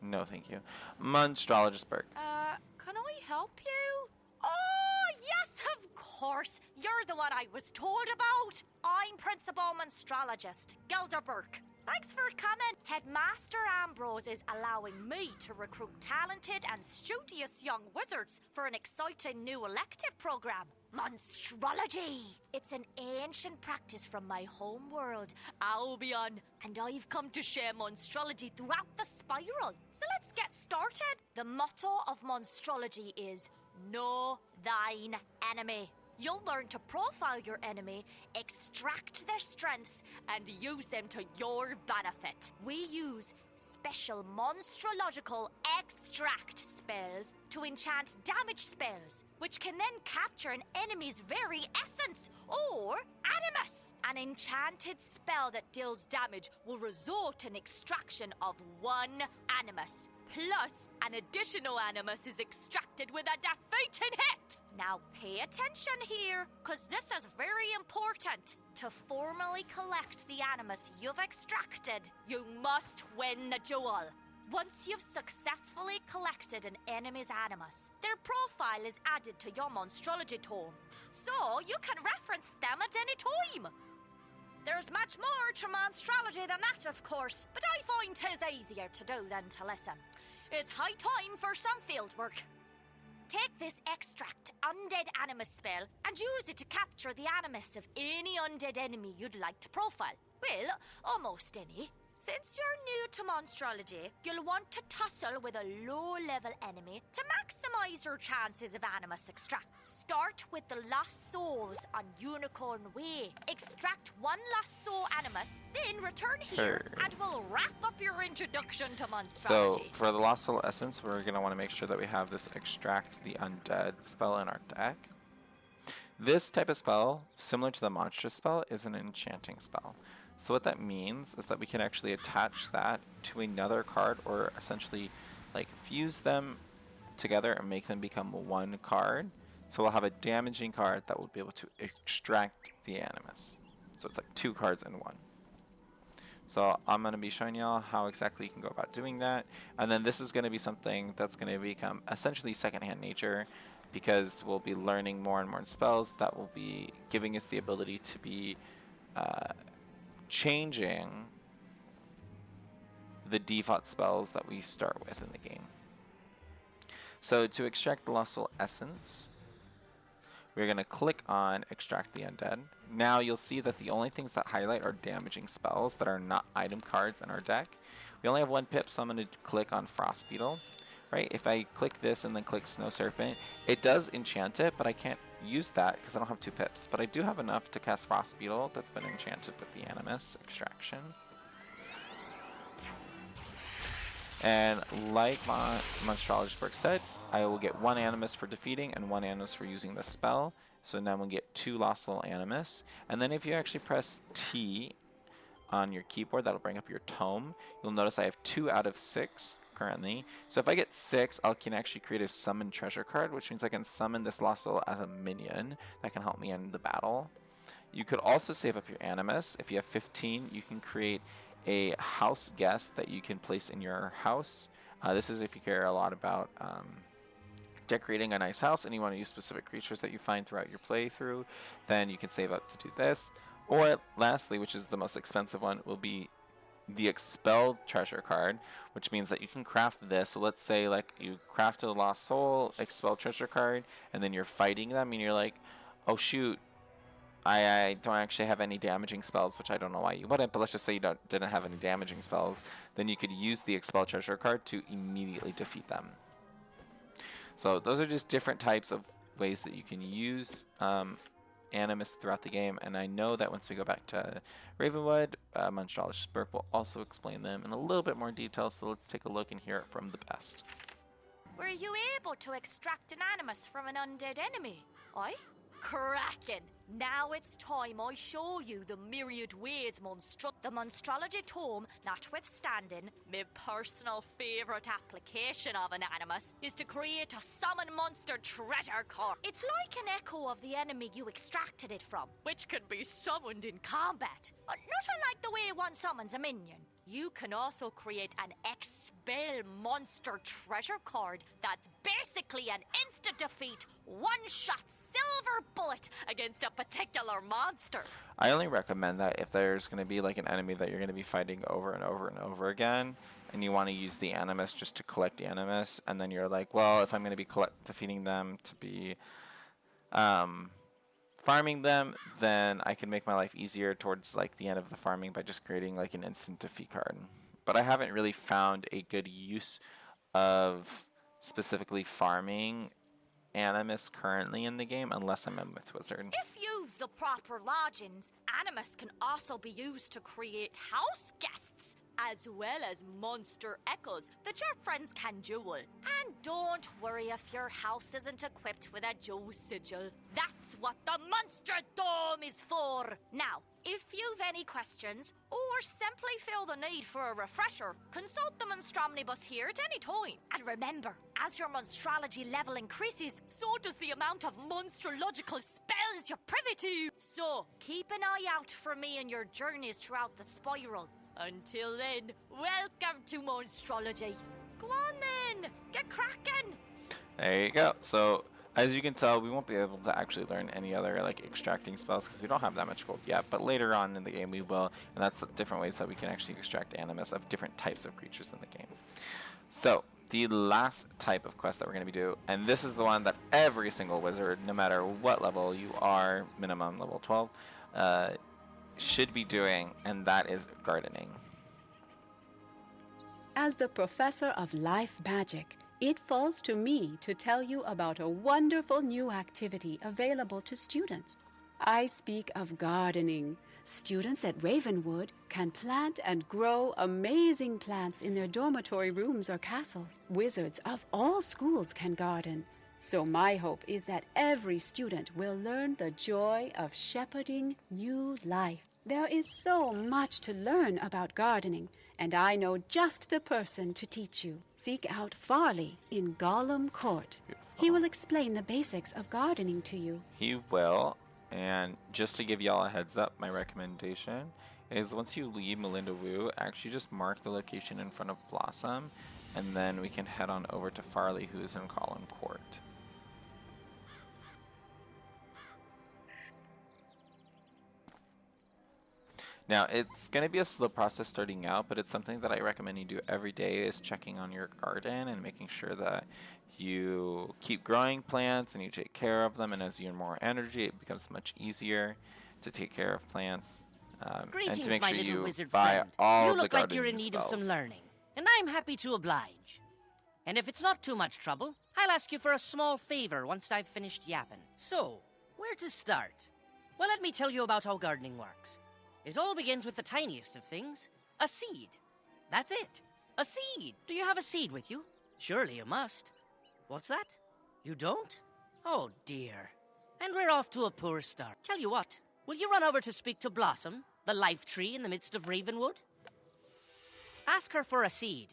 No, thank you. Monstrologist Burke. Can I help you? Oh, yes, of course. You're the one I was told about. I'm Principal Monstrologist, Gilder Burke. Thanks for coming. Headmaster Ambrose is allowing me to recruit talented and studious young wizards for an exciting new elective program, Monstrology. It's an ancient practice from my home world, Albion, and I've come to share Monstrology throughout the spiral. So let's get started. The motto of Monstrology is, know thine enemy. You'll learn to profile your enemy, extract their strengths, and use them to your benefit. We use special monstrological extract spells to enchant damage spells, which can then capture an enemy's very essence, or animus. An enchanted spell that deals damage will result in extraction of one animus. Plus, an additional animus is extracted with a defeating hit. Now pay attention here, cause this is very important. To formally collect the animus you've extracted, you must win the duel. Once you've successfully collected an enemy's animus, their profile is added to your Monstrology tome, so you can reference them at any time. There's much more to Monstrology than that, of course, but I find 'tis easier to do than to listen. It's high time for some field work. Take this extract undead animus spell and use it to capture the animus of any undead enemy you'd like to profile. Well, almost any. Since you're new to Monstrology, you'll want to tussle with a low-level enemy to maximize your chances of animus extract. Start with the Lost Souls on Unicorn Way. Extract one Lost Soul animus, then return here, and we'll wrap up your introduction to Monstrology. So, for the Lost Soul Essence, we're going to want to make sure that we have this Extract the Undead spell in our deck. This type of spell, similar to the Monstrous spell, is an enchanting spell. So what that means is that we can actually attach that to another card, or essentially like fuse them together and make them become one card. So we'll have a damaging card that will be able to extract the animus. So it's like two cards in one. So I'm going to be showing y'all how exactly you can go about doing that. And then this is going to be something that's going to become essentially secondhand nature, because we'll be learning more and more spells that will be giving us the ability to be changing the default spells that we start with in the game. So to extract the Lost Soul Essence, we're going to click on Extract the Undead. Now you'll see that the only things that highlight are damaging spells that are not item cards in our deck. We only have one pip, so I'm going to click on Frost Beetle. Right? If I click this and then click Snow Serpent, it does enchant it, but I can't use that because I don't have two pips. But I do have enough to cast Frost Beetle that's been enchanted with the Animus extraction. And like Monstrologist Burke said, I will get one Animus for defeating and one Animus for using the spell. So now we'll get two Lost Soul Animus. And then if you actually press T on your keyboard, that'll bring up your tome. You'll notice I have 2 out of 6 currently. So if I get 6, I can actually create a summon treasure card, which means I can summon this Lost Soul as a minion that can help me end the battle. You could also save up your Animus. If you have 15, you can create a house guest that you can place in your house. This is if you care a lot about decorating a nice house and you want to use specific creatures that you find throughout your playthrough, then you can save up to do this. Or lastly, which is the most expensive one, will be the Expelled treasure card, which means that you can craft this. So let's say like you crafted a Lost Soul Expelled treasure card, and then you're fighting them and you're like, oh shoot, I don't actually have any damaging spells, which I don't know why you wouldn't, but let's just say you didn't have any damaging spells. Then you could use the Expelled treasure card to immediately defeat them. So those are just different types of ways that you can use Animus throughout the game, and I know that once we go back to Ravenwood, Monstrologist Burke will also explain them in a little bit more detail, so let's take a look and hear it from the best. Were you able to extract an animus from an undead enemy? Aye? Cracking! Now it's time I show you the myriad ways the Monstrology tome, notwithstanding, my personal favourite application of an animus is to create a summon monster treasure card. It's like an echo of the enemy you extracted it from, which can be summoned in combat. Not unlike the way one summons a minion. You can also create an Expel Monster treasure card that's basically an instant defeat, one-shot silver bullet against a particular monster. I only recommend that if there's going to be like an enemy that you're going to be fighting over and over and over again, and you want to use the Animus just to collect the Animus, and then you're like, well, if I'm going to be defeating them to be farming them, then I can make my life easier towards like the end of the farming by just creating like an instant defeat card. But I haven't really found a good use of specifically farming Animus currently in the game unless I'm a Myth Wizard. If you've the proper lodgings, Animus can also be used to create house guests, as well as monster echoes that your friends can jewel. And don't worry if your house isn't equipped with a Joe sigil. That's what the Monster Dome is for. Now, if you've any questions, or simply feel the need for a refresher, consult the Monstromnibus here at any time. And remember, as your Monstrology level increases, so does the amount of monstrological spells you're privy to. So, keep an eye out for me in your journeys throughout the spiral. Until then, welcome to Monstrology. Go on then, get cracking. There you go. So, as you can tell, we won't be able to actually learn any other like extracting spells because we don't have that much gold yet, but later on in the game we will, and that's the different ways that we can actually extract Animus of different types of creatures in the game. So, the last type of quest that we're going to be doing, and this is the one that every single wizard, no matter what level you are, minimum level 12, should be doing, and that is gardening. As the professor of life magic, it falls to me to tell you about a wonderful new activity available to students. I speak of gardening. Students at Ravenwood can plant and grow amazing plants in their dormitory rooms or castles. Wizards of all schools can garden. So my hope is that every student will learn the joy of shepherding new life. There is so much to learn about gardening, and I know just the person to teach you. Seek out Farley in Gollum Court. Beautiful. He will explain the basics of gardening to you. He will, and just to give y'all a heads up, my recommendation is once you leave Melinda Wu, actually just mark the location in front of Blossom, and then we can head on over to Farley, who is in Gollum Court. Now, it's going to be a slow process starting out, but it's something that I recommend you do every day is checking on your garden and making sure that you keep growing plants and you take care of them, and as you earn more energy, it becomes much easier to take care of plants. Greetings, and to make my sure little you wizard buy friend. all You the look like you're in gardening need of some spells. learning, and I'm happy to oblige. And if it's not too much trouble, I'll ask you for a small favor once I've finished yapping. So, where to start? Well, let me tell you about how gardening works. It all begins with the tiniest of things, a seed. That's it, a seed. Do you have a seed with you? Surely you must. What's that? You don't? Oh dear. And we're off to a poor start. Tell you what, will you run over to speak to Blossom, the life tree in the midst of Ravenwood? Ask her for a seed.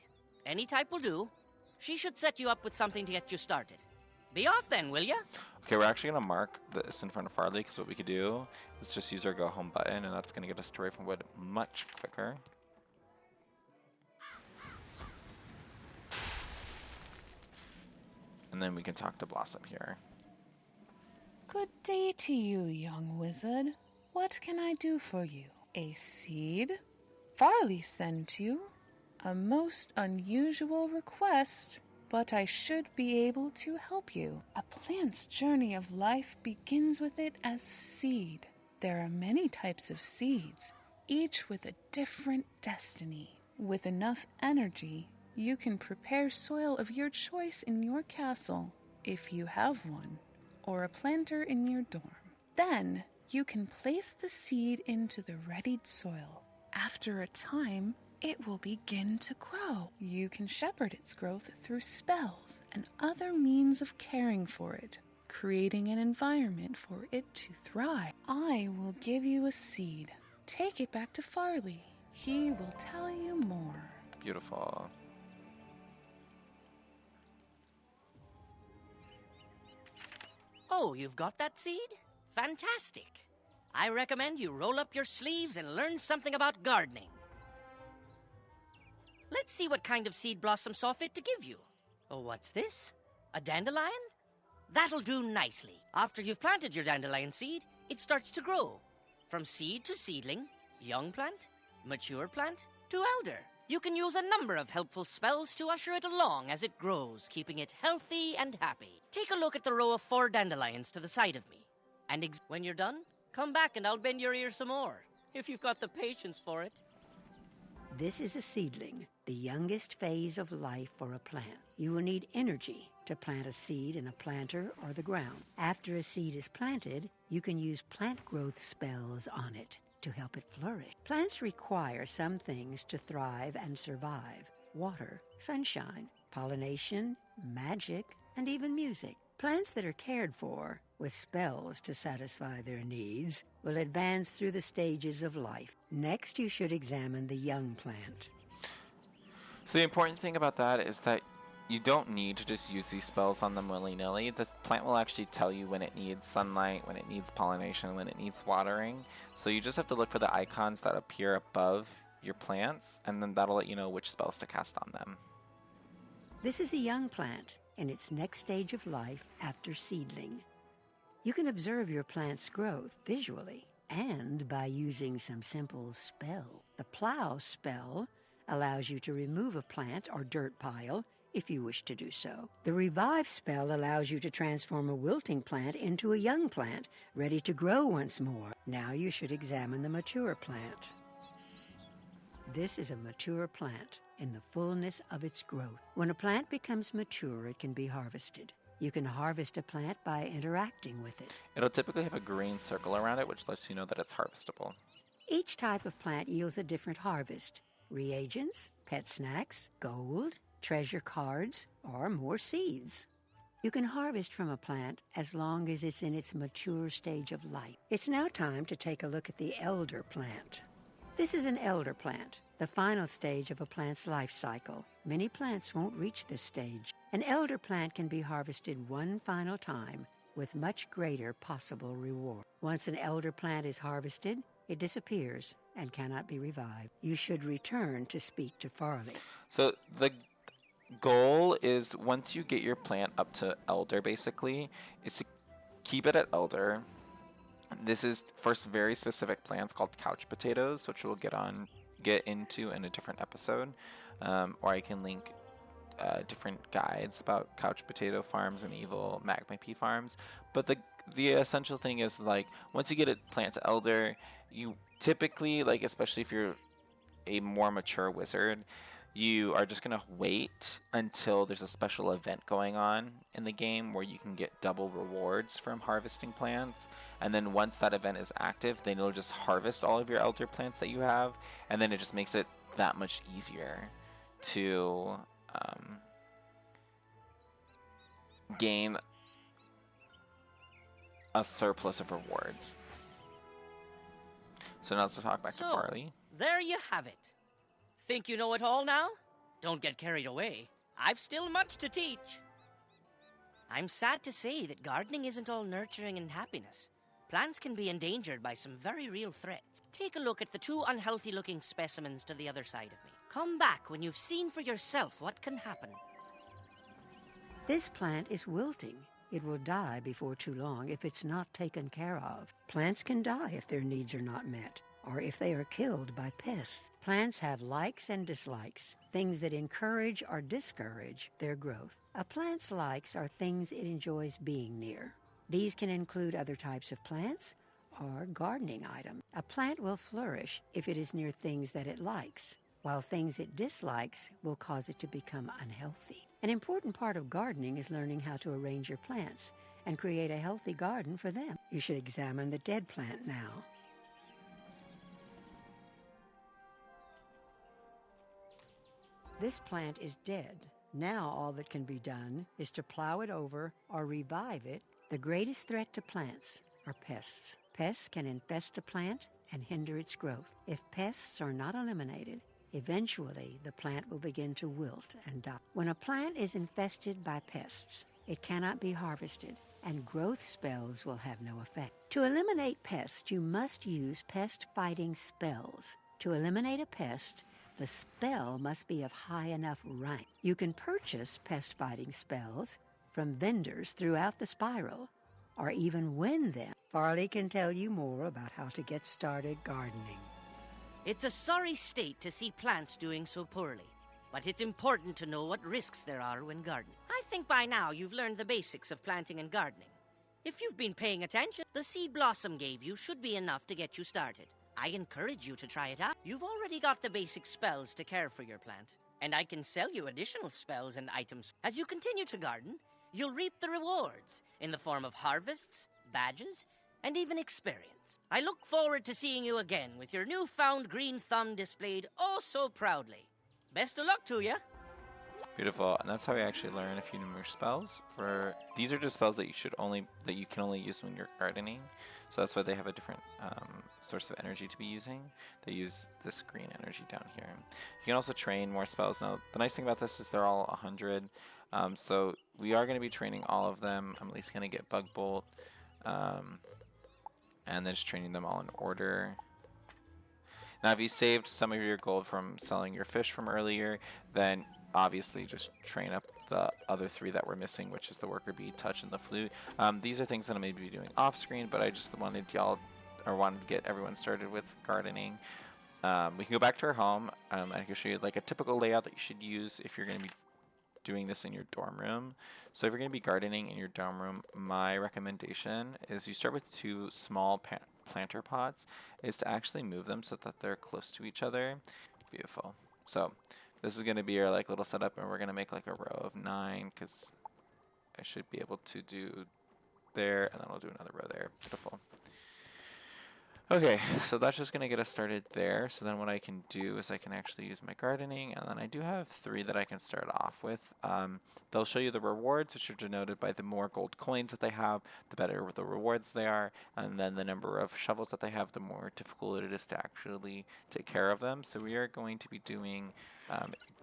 Any type will do. She should set you up with something to get you started. Be off then, will ya? Okay, we're actually going to mark this in front of Farley, because what we could do is just use our go home button, and that's going to get us to Ravenwood much quicker. And then we can talk to Blossom here. Good day to you, young wizard. What can I do for you? A seed? Farley sent you? A most unusual request, but I should be able to help you. A plant's journey of life begins with it as a seed. There are many types of seeds, each with a different destiny. With enough energy, you can prepare soil of your choice in your castle, if you have one, or a planter in your dorm. Then, you can place the seed into the readied soil. After a time, it will begin to grow. You can shepherd its growth through spells and other means of caring for it, creating an environment for it to thrive. I will give you a seed. Take it back to Farley. He will tell you more. Beautiful. Oh, you've got that seed? Fantastic. I recommend you roll up your sleeves and learn something about gardening. Let's see what kind of seed blossom saw fit to give you. Oh, what's this? A dandelion? That'll do nicely. After you've planted your dandelion seed, it starts to grow. From seed to seedling, young plant, mature plant, to elder. You can use a number of helpful spells to usher it along as it grows, keeping it healthy and happy. Take a look at the row of 4 dandelions to the side of me. And when you're done, come back and I'll bend your ear some more, if you've got the patience for it. This is a seedling, the youngest phase of life for a plant. You will need energy to plant a seed in a planter or the ground. After a seed is planted, you can use plant growth spells on it to help it flourish. Plants require some things to thrive and survive: water, sunshine, pollination, magic, and even music. Plants that are cared for with spells to satisfy their needs will advance through the stages of life. Next, you should examine the young plant. So the important thing about that is that you don't need to just use these spells on them willy-nilly. The plant will actually tell you when it needs sunlight, when it needs pollination, when it needs watering. So you just have to look for the icons that appear above your plants, and then that'll let you know which spells to cast on them. This is a young plant in its next stage of life after seedling. You can observe your plant's growth visually and by using some simple spell. The plow spell allows you to remove a plant or dirt pile if you wish to do so. The revive spell allows you to transform a wilting plant into a young plant, ready to grow once more. Now you should examine the mature plant. This is a mature plant in the fullness of its growth. When a plant becomes mature, it can be harvested. You can harvest a plant by interacting with it. It'll typically have a green circle around it, which lets you know that it's harvestable. Each type of plant yields a different harvest: reagents, pet snacks, gold, treasure cards, or more seeds. You can harvest from a plant as long as it's in its mature stage of life. It's now time to take a look at the elder plant. This is an elder plant, the final stage of a plant's life cycle. Many plants won't reach this stage. An elder plant can be harvested one final time with much greater possible reward. Once an elder plant is harvested, it disappears and cannot be revived. You should return to speak to Farley. So the goal is, once you get your plant up to elder, basically, is to keep it at elder. This is for very specific plants called couch potatoes, which we'll get into in a different episode, or I can link different guides about couch potato farms and evil magma pea farms. But the essential thing is, like, once you get a plant to elder, you typically, like, especially if you're a more mature wizard, you are just going to wait until there's a special event going on in the game where you can get double rewards from harvesting plants. And then once that event is active, then you'll just harvest all of your elder plants that you have. And then it just makes it that much easier to gain a surplus of rewards. So now let's talk back to Farley. There you have it. Think you know it all now? Don't get carried away. I've still much to teach. I'm sad to say that gardening isn't all nurturing and happiness. Plants can be endangered by some very real threats. Take a look at the 2 unhealthy-looking specimens to the other side of me. Come back when you've seen for yourself what can happen. This plant is wilting. It will die before too long if it's not taken care of. Plants can die if their needs are not met, or if they are killed by pests. Plants have likes and dislikes, things that encourage or discourage their growth. A plant's likes are things it enjoys being near. These can include other types of plants or gardening items. A plant will flourish if it is near things that it likes, while things it dislikes will cause it to become unhealthy. An important part of gardening is learning how to arrange your plants and create a healthy garden for them. You should examine the dead plant now. This plant is dead. Now all that can be done is to plow it over or revive it. The greatest threat to plants are pests. Pests can infest a plant and hinder its growth. If pests are not eliminated, eventually the plant will begin to wilt and die. When a plant is infested by pests, it cannot be harvested, and growth spells will have no effect. To eliminate pests, you must use pest-fighting spells. To eliminate a pest, The spell must be of high enough rank. You can purchase pest-fighting spells from vendors throughout the spiral, or even win them. Farley can tell you more about how to get started gardening. It's a sorry state to see plants doing so poorly, but it's important to know what risks there are when gardening. I think by now you've learned the basics of planting and gardening. If you've been paying attention, the seed Blossom gave you should be enough to get you started. I encourage you to try it out. You've already got the basic spells to care for your plant, and I can sell you additional spells and items. As you continue to garden, you'll reap the rewards in the form of harvests, badges, and even experience. I look forward to seeing you again with your newfound green thumb displayed oh so proudly. Best of luck to you. Beautiful, and that's how we actually learn a few more spells. These are just spells that you can only use when you're gardening. So that's why they have a different source of energy to be using. They use this green energy down here. You can also train more spells. Now, the nice thing about this is they're all 100. So we are going to be training all of them. I'm at least going to get Bug Bolt, and then just training them all in order. Now, if you saved some of your gold from selling your fish from earlier, then obviously just train up the other 3 that we're missing, which is the worker bee, touch, and the flute. These are things that I may be doing off screen, but I just wanted to get everyone started with gardening. We can go back to our home. I can show you like a typical layout that you should use if you're going to be doing this in your dorm room. So if you're going to be gardening in your dorm room, my recommendation is you start with 2 small planter pots, is to actually move them so that they're close to each other. Beautiful. So this is going to be our like little setup, and we're going to make like a row of 9 because I should be able to do there, and then I'll do another row there. Beautiful. Okay, so that's just going to get us started there. So then what I can do is I can actually use my gardening, and then I do have 3 that I can start off with. They'll show you the rewards, which are denoted by the more gold coins that they have, the better the rewards they are, and then the number of shovels that they have, the more difficult it is to actually take care of them. So we are going to be doing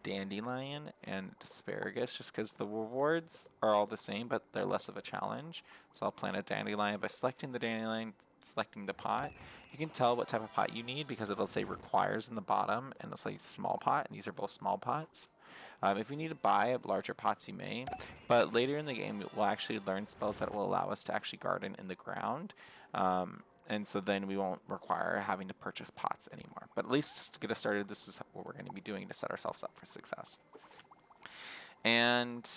dandelion and asparagus, just because the rewards are all the same, but they're less of a challenge. So I'll plant a dandelion by selecting the dandelion, selecting the pot. You can tell what type of pot you need because it'll say requires in the bottom, and it'll say small pot, and these are both small pots. If you need to buy larger pots, you may, but later in the game we'll actually learn spells that will allow us to actually garden in the ground, and so then we won't require having to purchase pots anymore. But at least just to get us started, this is what we're going to be doing to set ourselves up for success. And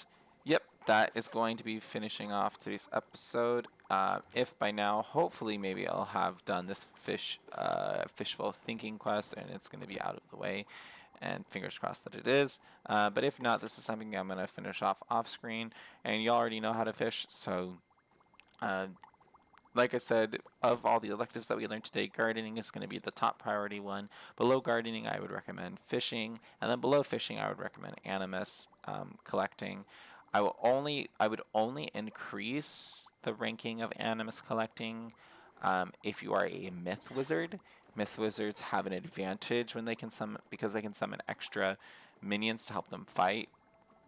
yep, that is going to be finishing off today's episode. If by now, hopefully, maybe I'll have done this fishful thinking quest, and it's going to be out of the way. And fingers crossed that it is. But if not, this is something I'm going to finish off screen. And you already know how to fish, so like I said, of all the electives that we learned today, gardening is going to be the top priority one. Below gardening, I would recommend fishing, and then below fishing, I would recommend animus collecting. I would only increase the ranking of animus collecting if you are a myth wizard. Myth wizards have an advantage when they can summon, because they can summon extra minions to help them fight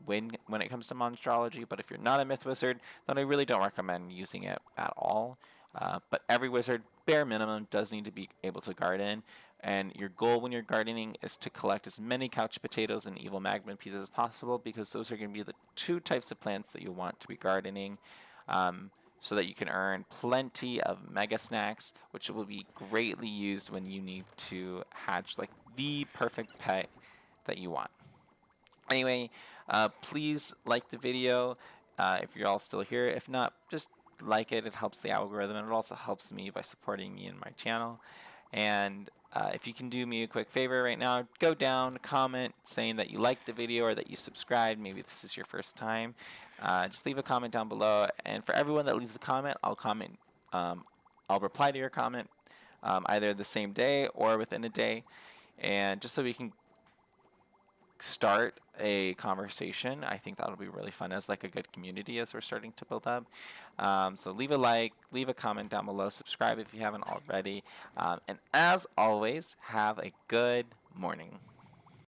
when it comes to monstrology. But if you're not a myth wizard, then I really don't recommend using it at all. But every wizard, bare minimum, does need to be able to garden. And your goal when you're gardening is to collect as many couch potatoes and evil magma pieces as possible, because those are going to be the 2 types of plants that you want to be gardening, so that you can earn plenty of mega snacks, which will be greatly used when you need to hatch like the perfect pet that you want. Anyway, please like the video if you're all still here. If not, just like it. It helps the algorithm, and it also helps me by supporting me and my channel. And if you can do me a quick favor right now, go down, comment saying that you liked the video or that you subscribed. Maybe this is your first time. Just leave a comment down below. And for everyone that leaves a comment, I'll reply to your comment either the same day or within a day. And just so we can start a conversation, I think that'll be really fun as like a good community as we're starting to build up. So leave a like, leave a comment down below, subscribe if you haven't already, and as always, have a good morning.